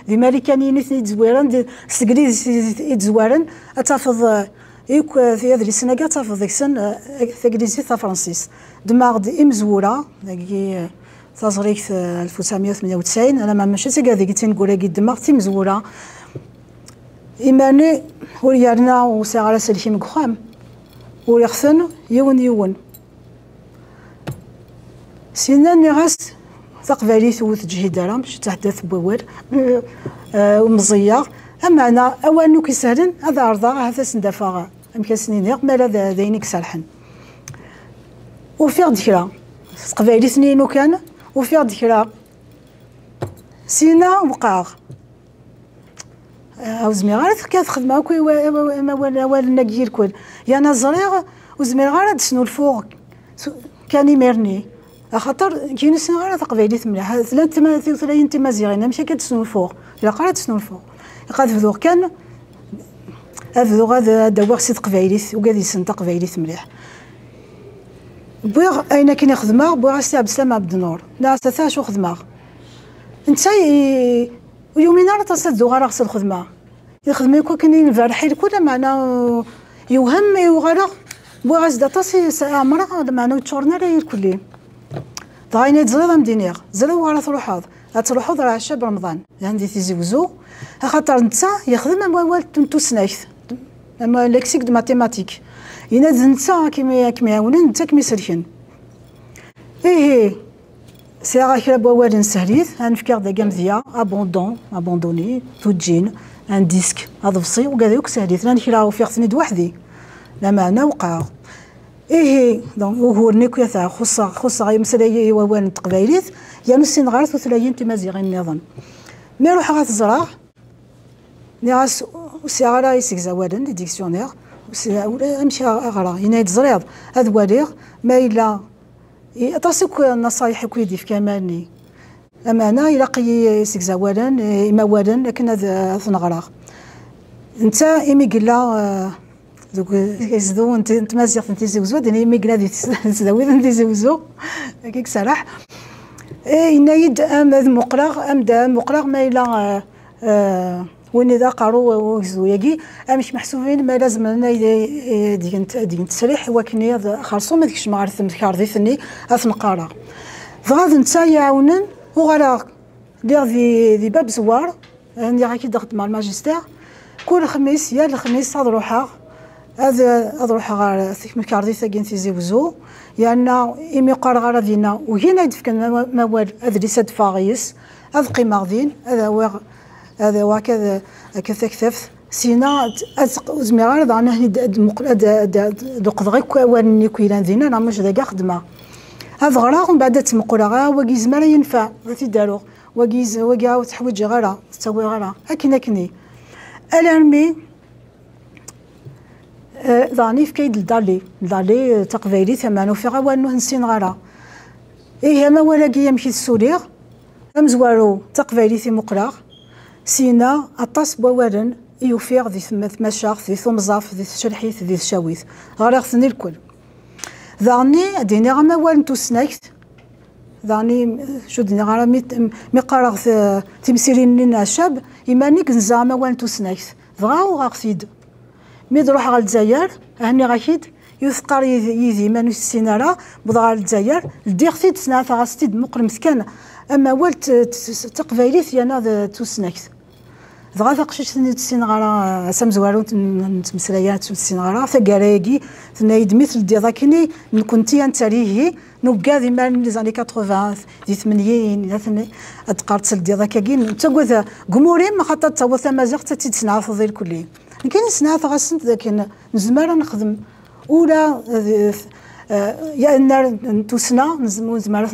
ذي مالكانيين يتزوارن تجريزيت يتزوارن اتفض يوك في هذه السنة تافض ذيك السن تجريزيت فرنسيس دماغ إمزورة ذاكي تزريك 1998 أنا ما مشيت كاع ذيك تنقول كي دماغ تيمزورة إيماني وريالنا وساعة سلكي مكخام وريخثن يون سينا نغاس تقبالي ثوث جهد راه باش تحدث بوال ومزية أما أنا أوانو كيسهلن هذا عرضا هذا سندفا أمكن سنين مالا ذاينك سالحن وفي ذكرى قبايلي سنين وكان وفي ذكرى سينا وقاغ وزمي غير كانت خدمة كوي ما والنا كير كل يا انا صغير وزمي غير تسنو الفوق كان يمرني خاطر كاين سنين غير قبايلي مليح 33 تمازيغين ماشي كتسنو الفوق الا قرات تسنو الفوق قاد فذوق كان هذا هذا واخسي قبايلي وقادي سنت قبايلي مليح بوغ اين كاين خدمه بوغ سي عبد السلام عبد النور لا تاش خدمه انت ويومين راه تصدو غير غسل خدمه الخدمه يكون كاين الفرحي كل معنا يوهم يغرق بوغ زدا تصي عمرها معنا تشورنا لي الكلي ضايني تزريض مدينير زرو على تروحوض تروحوا راه عشاء برمضان عندي تيزوزو خاطر نتا يخدم موال تنتو سنايث اما لكسيك دو ماتيماتيك يناد نتا كيما يعاونن نتا كيما يسلكن ايه سي راه كلا بوال نسهليث غنفكر دا كامزيا ابوندوني توجين ان ديسك هذا فصي وكذا يكسهليث راني كلا فيغتني دوحدي لا معنى وقع ايه دونك هو نيكو يا خص مساله ووان تقبايليت يا نسين غارث وثلاثين تمازيغين نظن مي روح غا تزرع ناس وسيغالا يسك زوالن لي ديكسيونير ولا امشي اغرا ينايد تزريض هذا واليغ ما الا تصك النصايح كويدي في كمالني اما انا يلاقي يسك زوالن ما والن لكن هذا نغرا انت ايمي قلا دوك كيزدو انت مازيغ انت زوزو دني ميغلادي تزاويد انت زوزو كيك صراح ينايد ام مقرغ ام دا مقرغ ما الى وين اذا قارو وزوياكي مش محسوبين ما لازم لنا ديك التسريح وكني خالصو ما ديكش ما عرفت كارديثني اثنقاره فغاد نتا يعاونن وغالا دير ذي باب زوار عندي غاكي ضغط مع الماجستير كل خميس يا الخميس هاد روحها هذا روحها غير مكارديثا كين تيزيوزو لان ايمي قار دينا وهنا يدفك موال هذا لي ساد فاغيس هذا قيمه غدين هذا وكذا كثف سينا زميرا ضعنا هني دوق دغيك واني كويلان دينا راه مش داك خدمه هذا غرا ومن بعد تمقولها واكي زمرا ينفع غادي دارو واكي تحويج غرا تسوي غرا هكني الارمي ضاني في كيد الدالي تقبيلي ثمانو في غوانو نسين غرا إيه ما ولاكي يمشي السوليغ أمزوارو تقبيلي في مقراغ سينا أطاس بوالن يوفيغ ذي ثمث مشاخ ذي ثمزاف ذي شرحيث ذي شاويث غراغ ثني الكل ذاني ديني غما والن توسناكت ذاني شو ديني غرا مي قراغ تمثيلين لنا شاب إيمانيك نزامة والن توسناكت ضغاو غاغثيد مي تروح على الجزائر هاني غاكيد يثقر يذي مانو السينارا بضغ على الجزائر الديغتي تسنا غاستيد مقر مسكان اما والت تقبايليت يانا توسناكت دغا تقشيش تسين غرا سامزوارو نتمسلايات تسين غرا ثقرايكي ثنايد مثل دي ذاكني كنتي نتاريه نوكا ذي مال لي زاني 80 دي 80 ثني اتقارت دي ذاكاكين تقوذا قموري ما خاطر توثا مازال حتى تسنع في الظل كلي كاين سنعات غاسنت لكن نزمر نخدم ولا يا ان توسنا نزمر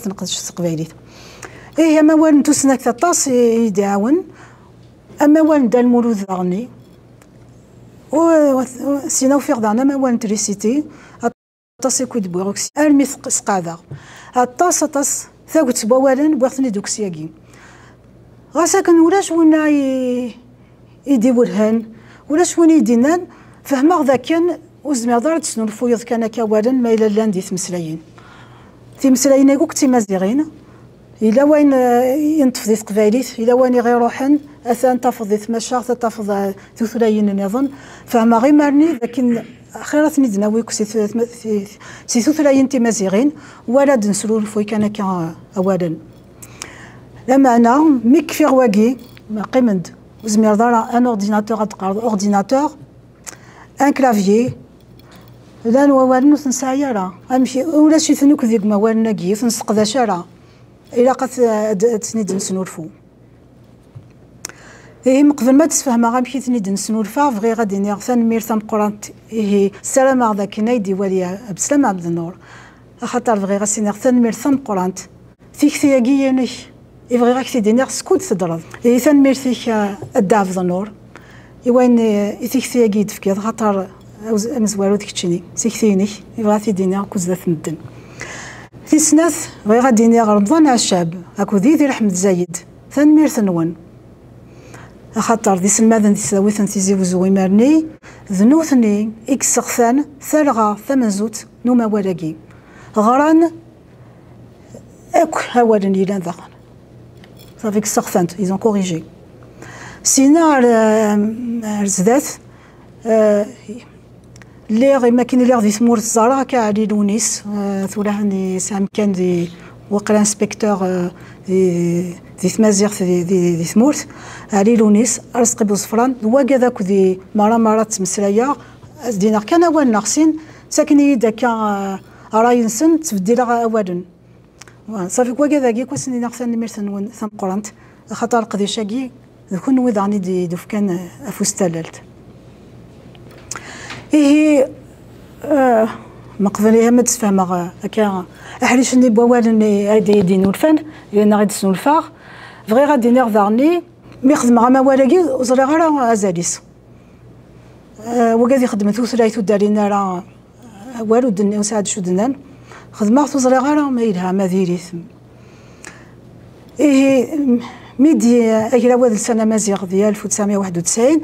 نقش تقبايليت ايه ما وين توسنا كطاس يداون اما وين دا المولود ضغني و سينا في غدانا ما وين تريسيتي طاس كود بوكسي ارمي سقاده الطاس ثاقت بوالن بوثني دوكسياكي غاساكن ولاش ونا يدي برهان ولاش وين يدينان فهما ذاكن وزمي دارت شنو الفويض كان كوالن ما الى لاندي تمسلايين يقولك تيمازيغين الى وين ينطفي قبايليت الى وين غير روحن اثان تفضي ثماشا تفض ثلاثين نظن فما غير مارني لكن خيراتني دناويك سي ثلاثين تيمازيغين ولا دنسلو الفوي كان اولا لما انا ميك في غواكي ما قيمند زمير دار ان اورديناتور اورديناتور ان كلافيي لان والو تنسايا راه امشي ولا شي ثنوك ذيك ما والنا كيف نسقدا شارع الا قات تسنيد نسنورفو ايه مقبل ما تفهم غامشي تسنيد نسنورفا فغي غادي نغثان ميرثم قرانت ايه السلام على ذاك نايدي وليا بسلام عبد النور خاطر فغي غاسي نغثان ميرثم قرانت فيك ثياكي يبغي غاك تيدينيغ سكوت تضرب ايه ثان ميرثيك الدعف النور وين يثيك ثياكي دفكيض خاطر مزوارو ديكتشيني سيكثيني يبغى تيدينيغ كوزات مدن في سناث بغي غادي رمضان على الشعب هاكو ذي رحمة زايد ثان مير ثنون خاطر ذي سلماذن ذي سلاويثن تيزي وزوي مارني ذنوثني إكسغثان ثالغا ثمنزوت نوما ولاكي غران اك هوالن يلان ذاقن صافي إكسغثانت إذن كوريجي سينا الزدات اللي غير ما كاين اللي غادي ثمور الزهراء كاعلي لونيس ثولا عندي سام كان دي وقرا انسبكتور دي ثمازيغ دي ثمورت علي لونيس رزقي بوصفران واكا ذاك دي مرات تمسلايا دينا كان اول ناقصين ساكني داك راي نسن تبدل اولا صافي واكا ذاك كوسني ناقصين ميرثن ثم قرنت خاطر قديشاكي كون وضعني دي دفكان افوستلالت إيه مقبلها ما تفهم هكا احريش ني بوالن هادي يدينو الفن لان غادي تسنو الفاغ فغي غادي نغدرني مي خدم غا ما والاكي وزري غير ازاليس وكادي خدمت وثلاث دارينا راه والو دني وساعد شو دنان خدمه وزري غير ما يلها ما ديريث إيه ميدي اكلا واد السنه مازيغ ديال 1991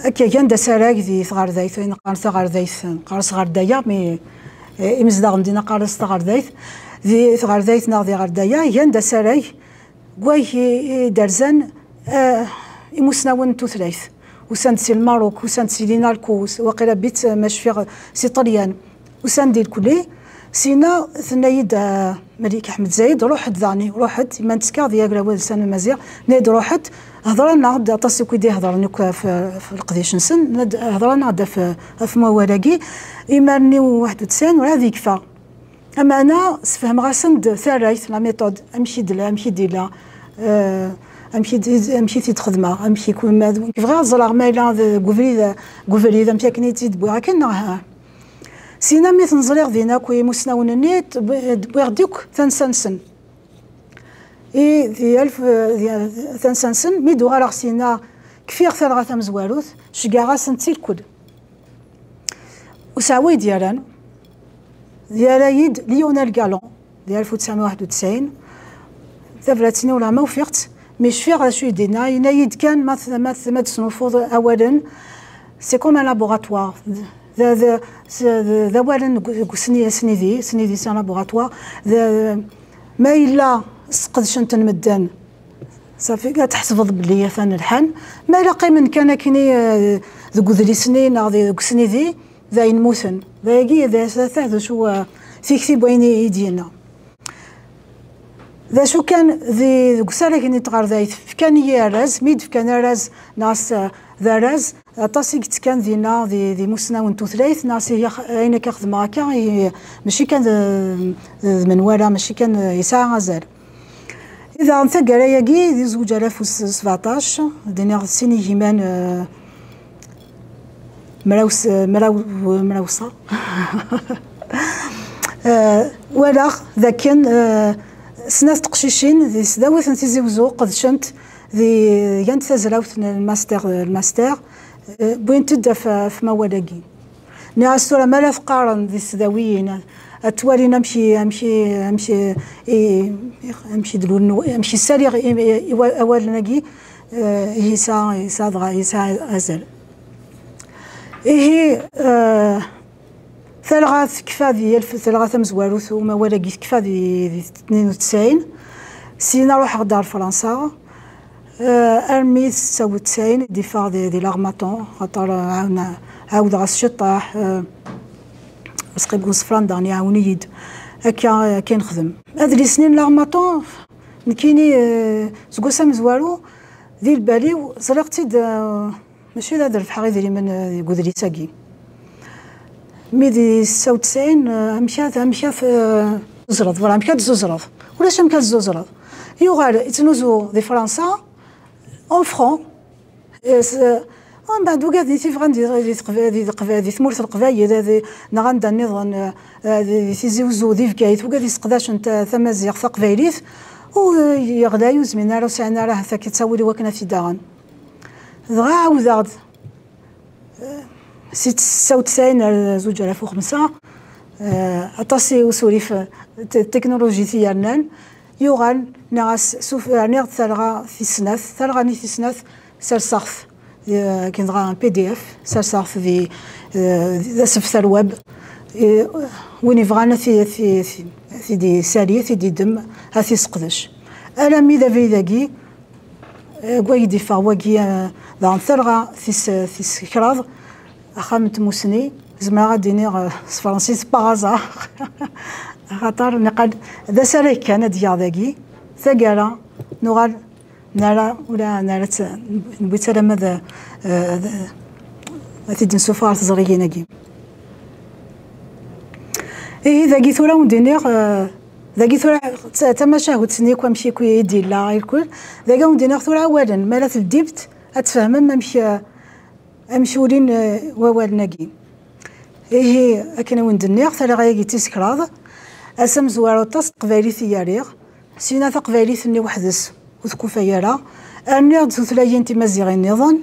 هكا كان دا سراك ذي ثغار ذايث وين قارس ثغار ذايث قارس غار دايا مي إمزداغ مدينة قارس ثغار ذايث ذي ثغار ذايث ناغ ذي غار دايا كان دا سراك كواي درزان إموسناون توثلايث وساند سي الماروك وساند سي لينالكو وقيلا بيت ماشفيغ سي طليان وساند ديال كلي سينا ثنايد ملك احمد زايد روحت ذاني روحت ما نتسكا ديال كلاوال سنه مزيغ نيد روحت هضرنا دا طاسي كيدي هضرني في القديش نسن هضرنا دا في موالاكي ايماني 91 ولا ذيك فا اما انا سفهم غاسند ثرايث لا ميثود امشي ديلا امشي تخدمها امشي كون فغا زرا مالا غوفري امشي كنيتي دبوها كنا سينا مي تنزليغ دينا كوي مسناون النيت بوغديك ثنسنسن اي دي الف ثنسنسن ميدو غالا سينا كفيغ ثلغا تمزواروث شكاغا سنتي الكل وساوي ديالان يد ليونيل كالون ديال 1991 ثبرتني ولا ما وفقت مي شفيغ شوي دينا ينايد كان ما تصنفوض اولا سي كوم ان لابوغاتوار ذا اولا سنيدي سي لابوغاتوار ما الا سقدش انت نمدان صافي كاع تحسبض بلي ثان الحن ما الا قيمن كان كيني ذوك ذري سنين ذوك سنيدي ذا ينموثن ذا يجي ذا شو في كتب وين يدينا ذا شو كان ذي قسالة كني تغار ذا كان يراز ميد كان راز ناس ذا راز طاسيك كان ذينا ذي مسنا وانتو ثلاث ناس هي عينك كاخذ معاك ماشي كان من ورا ماشي كان يسعى غزال إذا أنت قراياكي ذي 2017 دينا سيني جيمان مراوسة ولا ذا كان سنة تقشيشين ذي سداوث نتيزي وزو قد شنت ذي يانت تزراوث الماستر بوين تبدا في موالاكي نعسورة مالا فقارن ذي سداويين التوالي امشي دلو امشي سالي اول ناكي يسا ازل ثلغات كفا ديال ثلغات مزواروث وما ولاكي كفا دي 92 سينا روح غدار فرنسا ارمي 96 دفاع دي لارماتون خاطر عاود غاس الشطاح بس بون صفران داني عاونيد هكا كنخدم هاد لي سنين لارماتون كيني زكوسا مزوارو ديال بالي زرقتي ماشي هذا الفحاغي ديالي من قدري ساكي ميدي 96 مشات في زوزرض فوالا مشات زوزرض ولاش مشات زوزرض يوغال يتنوزو دي فرنسا اون فرون ومن بعد وقعد تيفغان دي ثمورث القبايل نغندا النظام تيزيوزو دي فكايت وقعد يسقداش انت ثمازيغ ثقبايليث ويغدا يوزمنا راه سعنا راه ثا كتساوي لي وكنا في داغن دغا عاود 96 2005 اطاسي وسوري في التكنولوجي ديالنا يوغال ناس سوف نيغ ثلغا في سناث ثلغاني في سناث سرسخ كاين دغا بي دي اف سرسخ في سفسر الويب وين يبغانا في دي ساليه في دي دم هاثي سقدش انا ميدا فيداكي كواي ديفا واكي دغا ثلغا في كراض خامت موسني زعما غادي نيغ فرنسيس باغازا خاطر نقد ذا سالي كان ديال ذاكي ثقالا نغال نرى ولا نرى نبيت ماذا تدين سفارة زرييناكي إيه ذاكي ثورا وندينيغ ذاكي ثورا تماشى وتسنيك ومشي كوي يدي لا الكل ذاكا وندينيغ ثورا أولا مالا تديبت أتفهم ما مشي ولين ووالناكي إيه أكنا وندينيغ ثلا غايكي تيسكراض أسم زوارو طاس قبالي ثياريغ سينا تقبالي ثني وحدس وثكوفيارا أرنيغ ثلاثين تمازيغين نظام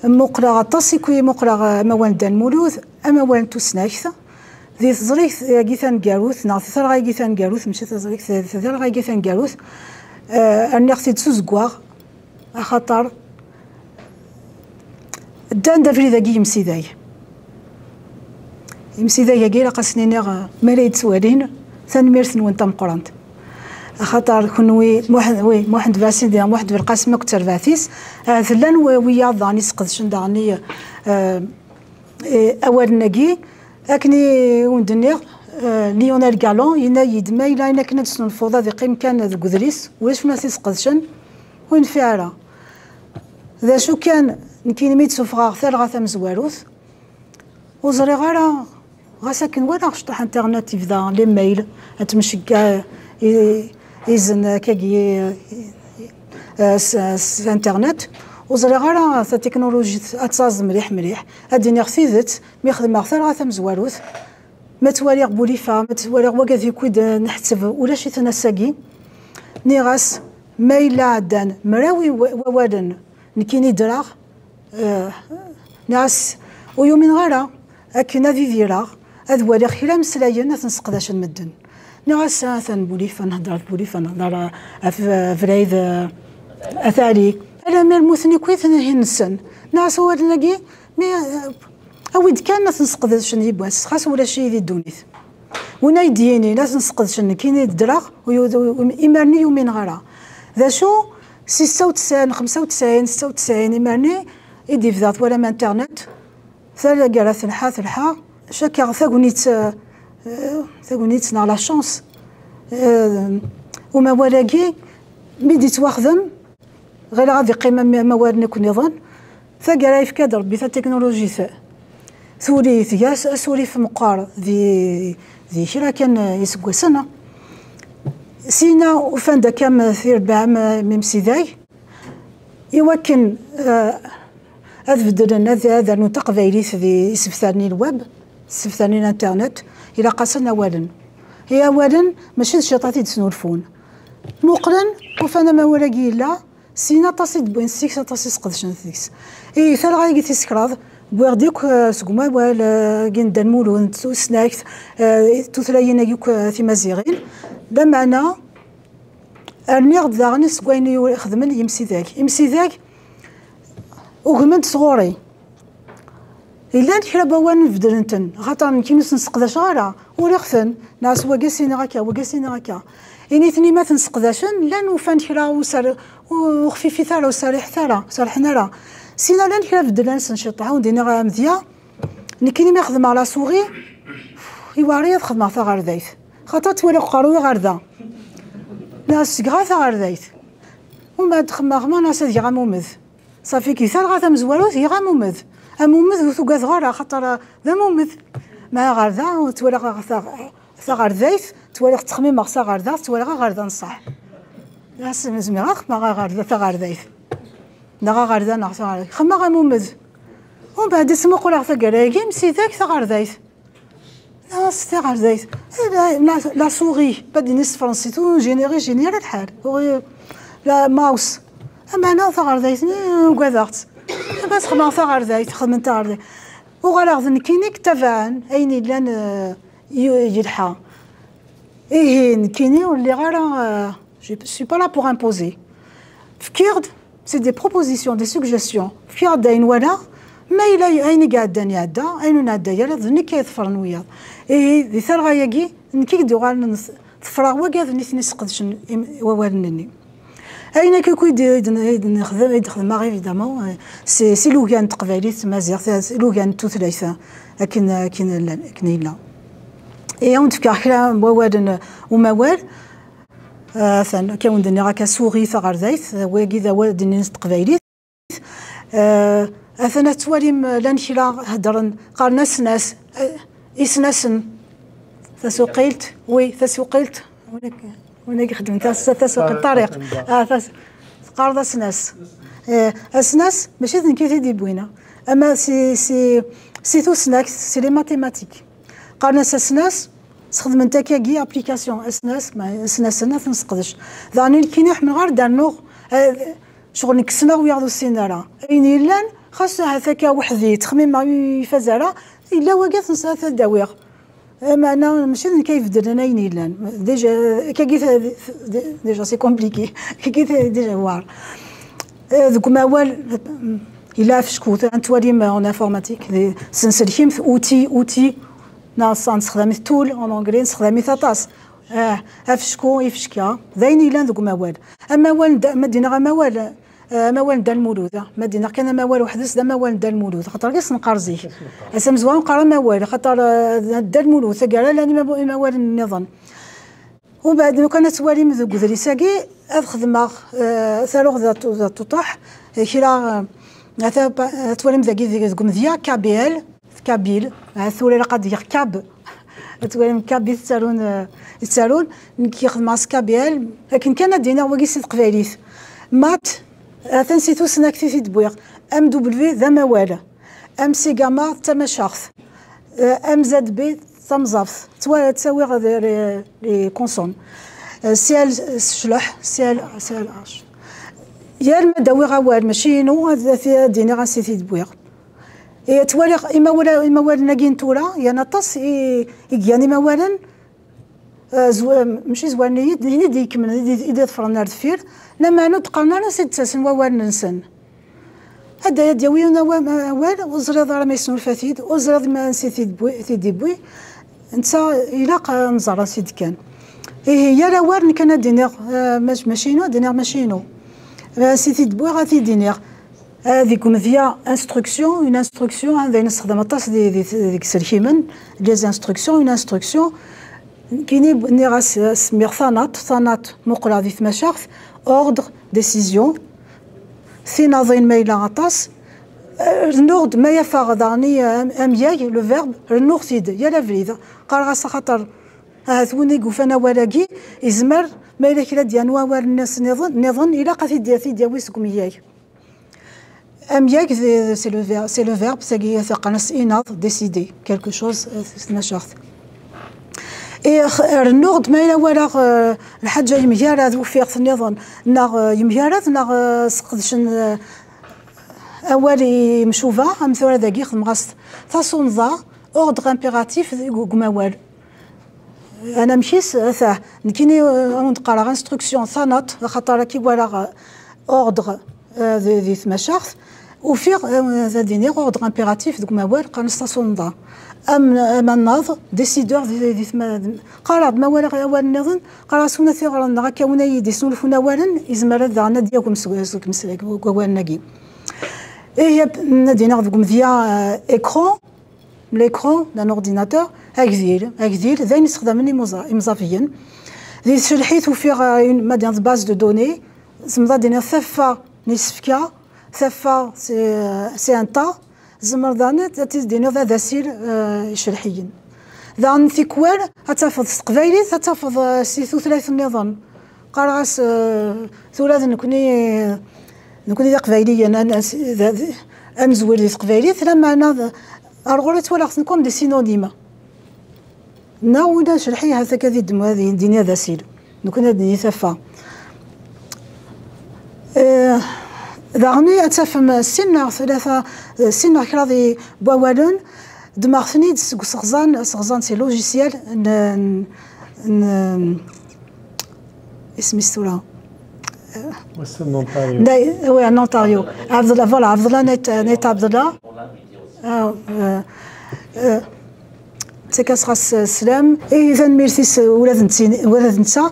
مقرا طاسي كوي مقرا موان دان مولوث أما وان تسناكث ذي تزريك جيثان جاروث نعطي ثلغا جيثان جاروث مشي تزريك ثلغا جيثان جاروث أرنيغ تيتسوزكواغ خاطر دان دافري ذاكي يمسيداي يمسيداي لا قاسني نغ مريد سوالين ثاني ميرث وانت مقرنت خاطر كنوي موحد فاسين ديال موحد بالقاسم اكثر فاثيس ثلان ويا ضاني سقدشن داني اول ناقي اكني وندنيغ ليونيل كالون ينا يدما الى انا كنا نفوضا ذي قيم كان ذا كودريس واش ما تيسقدشن وين فعلا ذا شو كان نكين ميت سوفغا ثال غا مزواروث وزري غالا غاساكن ولا شطح انترنت يفدا لي ميل تمشي كاع يزن كاكي انترنت وزري غالا ثا تكنولوجي اتزاز مليح اديني خفيزت مي خدمه ثال غا مزواروث ما توالي بوليفا ما توالي وكذا كود نحتسب ولا شي تنساكي نيغاس ما إلا عدان مراوي ووالن نكيني دراغ ناس ويومين غارة أكينا فيفيراغ أذوالي خيلا مسلايين نسقداش المدن ناس ثان بوليفا نهضر بوليفا نهضر فريد أثاري أنا مير موثني كويث نسن ناس هو نلاقي مي أود كان ناس نسقداش نيبواس خاص ولا شي ذي الدونيث ونا يديني ناس نسقداش كيني دراغ وإمرني يومين غارة ذا شو 96 95 96 إمرني إدي فذات ولا ما انترنت ثلا قالت ثلحة شاكا ثاقونيت نا لا شونس وما ولاكي ميدي تواخذم غير غادي قيمة موارد كون يظن ثاقرا يفكاد ربي ثا تكنولوجي ثوريث ياس أسوري في مقار ذي شرا كان يسقوا سنة سينا وفاندا كام ثير بعام ممسيداي يوكن أذبدلنا هذا نطق فيليث ذي يسبثاني الويب يسبثاني الانترنت إلى قاسنا أولا هي أولا ماشي الشيطاتي تسنورفون مقرن وفانا ما ولاقي لا سينا تصيد بوين سيكس تصيد سقدشن سيكس إيه ثال غايقي تسكراض بوغديك سقما ولا جندن مولون سناكت تثلاينا يوك في مزيغين ده معنى أرنيغ داغني سقويني يخدمن يمسي ذاك وغمنت صغوري إلا نحرا بوان نفدرنتن خاطر نكينوس نسقداش غارة وريخثن ناس وقاسيني غاكا إني ثني ما تنسقداشن لان وفان حرا وسار وخفيفي ثارا وسارح ثارا سارحنا راه سينا لان حرا فدلان سنشطها وندينا غا مذيا نكيني ما يخدم على صوغي يواري تخدم ثا غار ذايث خاطر تولي قاروي غار ذا ناس غا غار ذايث ومن بعد خما ناس ذي غا مومذ صافي كي ثال غا مزوالو ذي غا مومذ أمومذ وثوقات غارة خاطر ذا مومذ ما غار ذا وتولي ثا غار ذايث تولي تخميم ثا غار ذا تولي غار ذا نصح ناس مزمي ما غار ذا ثا غار ذايث غار ذا نغ ثا غار خما غا مومذ ومن بعد اسمو قول ثا كراكي مسي ذاك ثا غار ذايث ناس ثا غار ذايث لا سوغي بدي نص فرنسي تو جينيري الحال لا ماوس أما أنا ثا غار ذايث وكذاغت بس خدمة ثا غار ذايث خدمة ثا غار ذايث وغالاغ نكينيك تفعن أيني لان يلحى إيه نكيني واللي غالا je suis pas là pour imposer فكيرد c'est des propositions des suggestions فكيرد داين ولا ما إلا أين قاعدان يعدا أين نعدا يلا ذني كيظفرن وياض إيه ذي ثال غاياكي نكيك دو غال ثفراغ وكاذ نيثني سقدش ووالنني أين كيكو يخدم غير إيفيدامون سي لوغان تقبايليت مازيغ لوغان توثلايثة كاين لا إيه ونتفكر حكلا ووالن وموال ثان كاون دني راكا سوغي ثا غار ذايث واكي ذا والدني تقبايليت أثنا تواليم لانشلا هدرن قال ناس إسناسن تسوقيلت تسوقيلت وناك خدمت تسوق الطريق قارض أسناس أسناس ماشي ذنكي دي بوينة أما سي تو سناك سي لي ماتيماتيك قال ناس أسناس تخدم انت كي ابليكاسيون أسناس ما أسناس نسقدش ذاني كي نحمل غير دانو شغل نكسنا وياضو السينارا أين يلان خاص هذاك وحدي تخميم ما يفزرا إلا وقت نسات الدوير ما أنا ماشي كيف درنا يلان ديجا كي ديجا سي كومبليكي كي ديجا وار ذوك موال إلا فشكو نتواليم اون انفورماتيك سنسلكيم اوتي نستخدم تول اون اونغلي نستخدم ثاطاس افشكو يفشكا ذاين إلا ذوك موال اما موال مدينه غا موال موال دا المولود مدينه كان موال وحدس دا موال دا المولود خاطر كاس نقرزيك اسم زوان قرا موال خاطر دا المولود قال لاني موال النظام وبعد لو كانت تواليم ذوك ذري ساقي خدمه ثالوغ ذا تطاح كيرا تواليم ذاك مذيا كابيل كابيل ثوري قد يركب تواليم كابيل يتسالون كيخدم كابيل لكن كان دينا هو كيسيد قبايليت مات تنسيتو سناك في دبويغ ام دبليو ذا موال ام سي غاما تما شخص ام زد بي تمزاف تساوي لي كونسون سيال شلح سيال اش يا المداوي غوال ماشي نو هذا ديني غنسيتي دبويغ توالي إما والنا كينتورا يا نطس يعني ما والن ماشي زوان يدي ديك من يدي ظفرنا دفير لما نتقلنا لا ست سن ووال ننسن هذا يديوينا وال وزريض راه ما يسنو الفتيد وزريض ما نسيتي تيدي بوي انت الا نزار سيد كان هي لا وار كان دينيغ ماشينو دينيغ ماشينو نسيتي دبوي غادي دينيغ هذيك فيا انستركسيون اون انستركسيون هذا نستخدم الطاس ديك سركيمن لي انستركسيون اون انستركسيون كيني نيغاس سمير ثانات مقرا دي ثما شخص اوردر ديسيزيون ثينا ضين ميلا غطاس النورد ما يفاغ داني امياي لو فيرب النور سيد يا لا فريد قال غاس خاطر هاثوني قفنا ولاكي يزمر ما الا كلا ديال نوار الناس نظن الا قاتي ديال ويسكم ياي امياك سي لو فيرب ساكي ثقنس اناض ديسيدي كالكو شوز سنا شخص النورد ما إلا ولا الحاجة يميارات وفيق النظام ناغ يميارات ناغ سقدشن أولي مشوفة مثلا ذاكي خدم غاس فاسون ذا أوردر امبيراتيف قموال أنا مشيس ثاه نكيني نقرا انستركسيون ثانات خاطر كي ولا أوردر ذي ثما شخص وفيق ذا دينير أوردر امبيراتيف قموال قال ستاسون ذا أم الناظر ديسيدور دي ثما قرار ما ولا غير النظن قرار سونا ثيغ نغا كونا يدي سولفونا والن يزمر ذا ديالكم سوك مسلك والناكي هي ندينا غدكم فيا ايكرون ليكرون دان اورديناتور هكذيل ذا نستخدم مضافيا ذي شلحيت وفيغ مادين باز دو دوني سمضا دينا ثفا نسفكا ثفا سي ان تا زمر دانت تديني ذا داسيل شرحيين ذا نثيكوال هتفض قبايلي هتفض سيثو ثلاث النظام قراص ثلاث نكوني ذا قبايليا انا امزول ذي قبايلي ثلاث معنا ارغولت ولا خصنكم دي سينونيما ناودا شرحي هذا كذي دم هذه دينيا داسيل نكون ديني ثفا داغني اتفهم السنة ثلاثة سنة كراضي بوالون دماغتني سغزان سي لوجيسيال اسمي ستورا وي ان اونتاريو عبد الله فوالا عبد الله نيت عبد الله تكاسراس السلام اذا ميرثيس ولاد نتا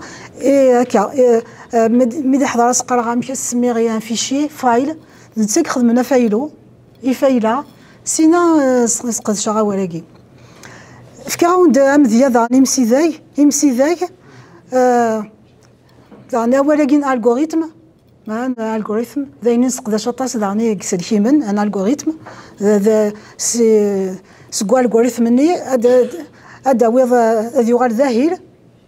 هكا ملي حضر سقرا غامك سمي غير ان فيشي فايل نتا خدمنا فايلو يفايلا سينا سقد شغا ولاكي فكاوند امذيا داني امسيذاي داني ولاكين الغوريثم مان الغوريثم ذاين نسقد شطاس داني كسلكيمن ان الغوريثم ذا سكوا الغوريثم ني هذا ويض يغال ذاهير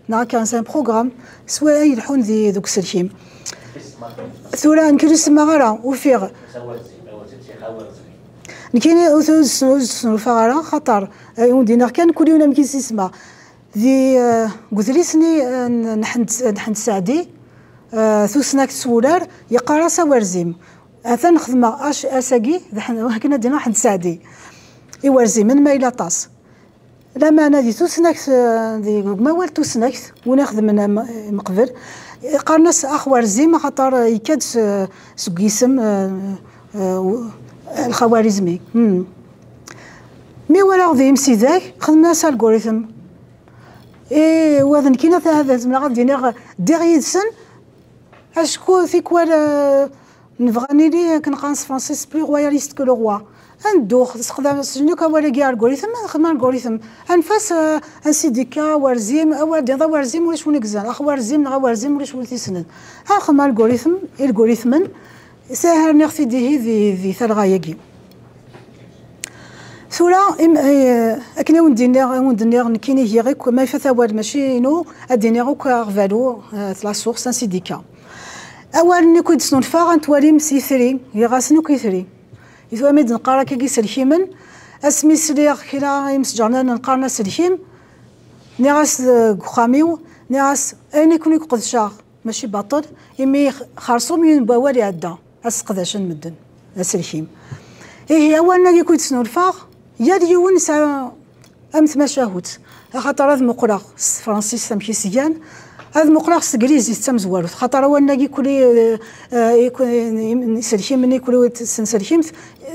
نا كان سان بروغرام سوا يلحون ذي ذوك السلكيم ثورا نكرس مغارا وفيغ نكيني اوثوز الفغارا خطر يوندينا كان كل يوم كيس يسمع ذي قثريسني نحن سعدي ثوسناك سولار يقرا سوارزيم اثا نخدم اساكي كنا دينا حد سعدي يورزي من ما الى طاس لما انا دي توسناكس دي ما والو توسناكس وناخذ من مقبل قالنا اخ ورزي ما خاطر يكاد سقيسم الخوارزمي. مي ولا غادي يمشي ذاك خدمنا سا الغوريثم وهذا كينا هذا زعما غادي ديغ سن اشكو في كوال نبغاني لي كنقانس فرانسيس بلو روياليست كو لو روا ندوخ نستخدم سجنو كوالا كاع الغوريثم نخدم الغوريثم انفاس ان سيديكا ورزيم او دي ورزيم ولا شون كزان اخ ورزيم نغا ورزيم ولا شون تيسند اخدم الغوريثم ساهر نختي ذي ثلغايكي ثورا اكنا وندير كيني هيغيك ما يفثاوال ماشي نو ادينيغو كارفالو لا سورس ان سيديكا اول ني كنت نفاغ نتوالي مسيثري يغاسنو كيثري يثوا ميد نقرا كي سلكيمن اسمي سليغ كلا يمسجرنا نقارنا سلكيم نيغاس خاميو نيغاس اين كوني قدشا ماشي باطل يمي خرصوم ينبوالي عدا اسقداش نمدن اسلكيم هي اول كي كنت نفاغ يا اليون سا امث مشاهوت خاطر هذا مقرا فرانسيس سامكي سيان هذا مقرا سكريزي تمزوالو خاطر وانا كولي يكون سلكيم مني كولي سنسلكيم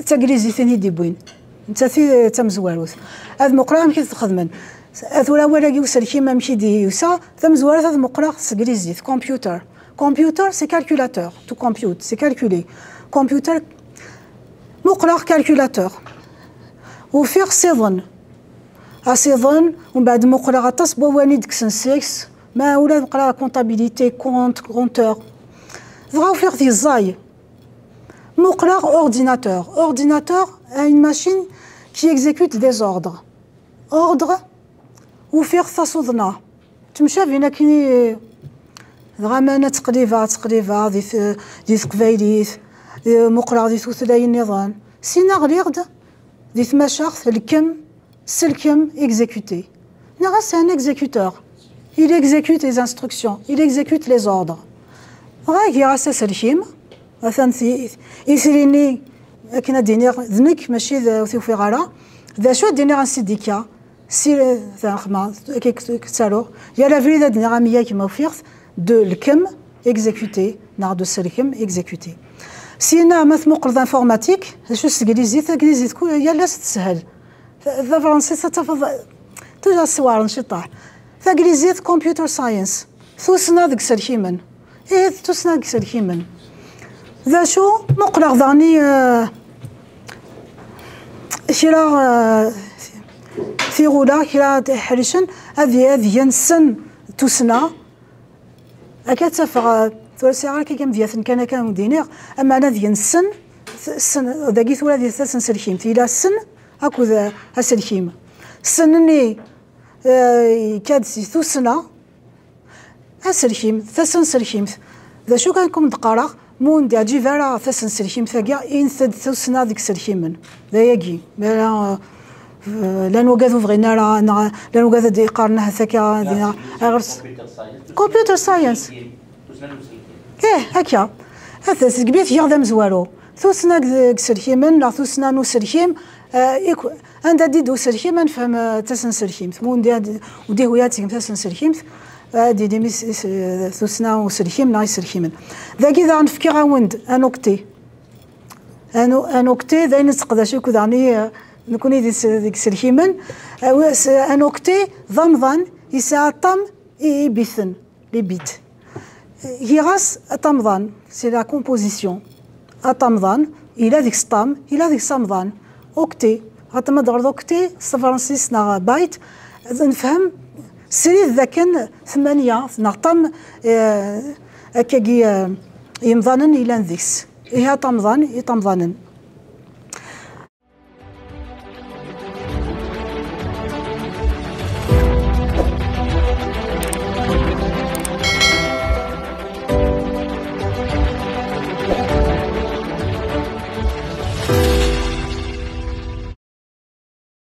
تاكريزي ثاني ديبوين انت في تمزوالو هذا مقرا كي تخدمن هذولا ولا كي سلكيم ماشي دي يوسا تمزوالو هذا مقرا سكريزي كمبيوتر سي كالكولاتور تو كومبيوت سي كالكولي كمبيوتر مقرا كالكولاتور وفيغ سيظن أسيظن ومن بعد مقرا غطاس بواني ديك سنسيكس ما ولا مقرا كونطابيليتي كونتور فغاو فيغ في الزاي مقرا اورديناتور une machine qui exécute des ordre وفيغ تصوضنا تمشى فينا كيني غامانا تقريبا دي ثقفايليث مقرا دي ثلاثين نظام سينا غليغد دي ثماشاخ الكم سلكم exécuté. Nara c'est un exécuteur. Il exécute les instructions, il exécute les ordres. راكي راسا سلكيم مثلا يثريني كنا دينير ذنك ماشي في غالا ذا شو دينير ان سيديكا سي ذا خما كيك تسالو يا لا فريدا دينير ميا كيما فيغ دو الكم exécuté نار دو سلكم exécuté. سينا مثل مقرض انفورماتيك شو الانجليزي تكون يا لا تسهل ذا فرنسي تفضل توجا الصوار نشطح ذا انجليزي كمبيوتر ساينس ثوسنا ذك سلكيمن ثوسنا ذك سلكيمن ذا شو مقرض ضاني شيرا في غولا كلا حريشن هذه ينسن توسنا اكاد تفغ ثلاثة كي كم دياثن كان دينير اما انا ذي السن ذاكي ثولا ذي ثلاث سلكيم تيلا السن هاكو ذا سلكيم السنني كاد ثو سنة اسلكيم ثسن سلكيم ذا شو كانكم دقارا مون دي اجي فيرا ثسن سلكيم ثاكيا انثد ثو سنة ذيك سلكيمن ذا يجي لا نوقذو فغينا لا نوقذ دي قارنها ثاكيا دينا كمبيوتر ساينس هكا هذا سكبيت يغدا مزوالو ثوسنا سلكيمن لا ثوسنا نو سلكيم عندها دي دو سلكيم نفهم تسن سلكيم مون ودي هوياتي تسن سلكيم دي ميس ثوسنا وسلكيم ناي سلكيمن ذاكي ذا نفكي غاوند انوكتي انوكتي ذا نتقدا شي كوداني نكوني ديك سلكيمن انوكتي ضمضان يسا طم بيثن لي بيت هيغاس أطمضان سي لا كومبوزيسيون أطمضان إلا ديك سطام إلا ديك صمضان أوكتي غاتما دغرد أوكتي فرانسيس نا بايت نفهم سريد ذاكن 8 نغطم هكاكي يمضانن إلا نديكس إيها طمضان يطمضانن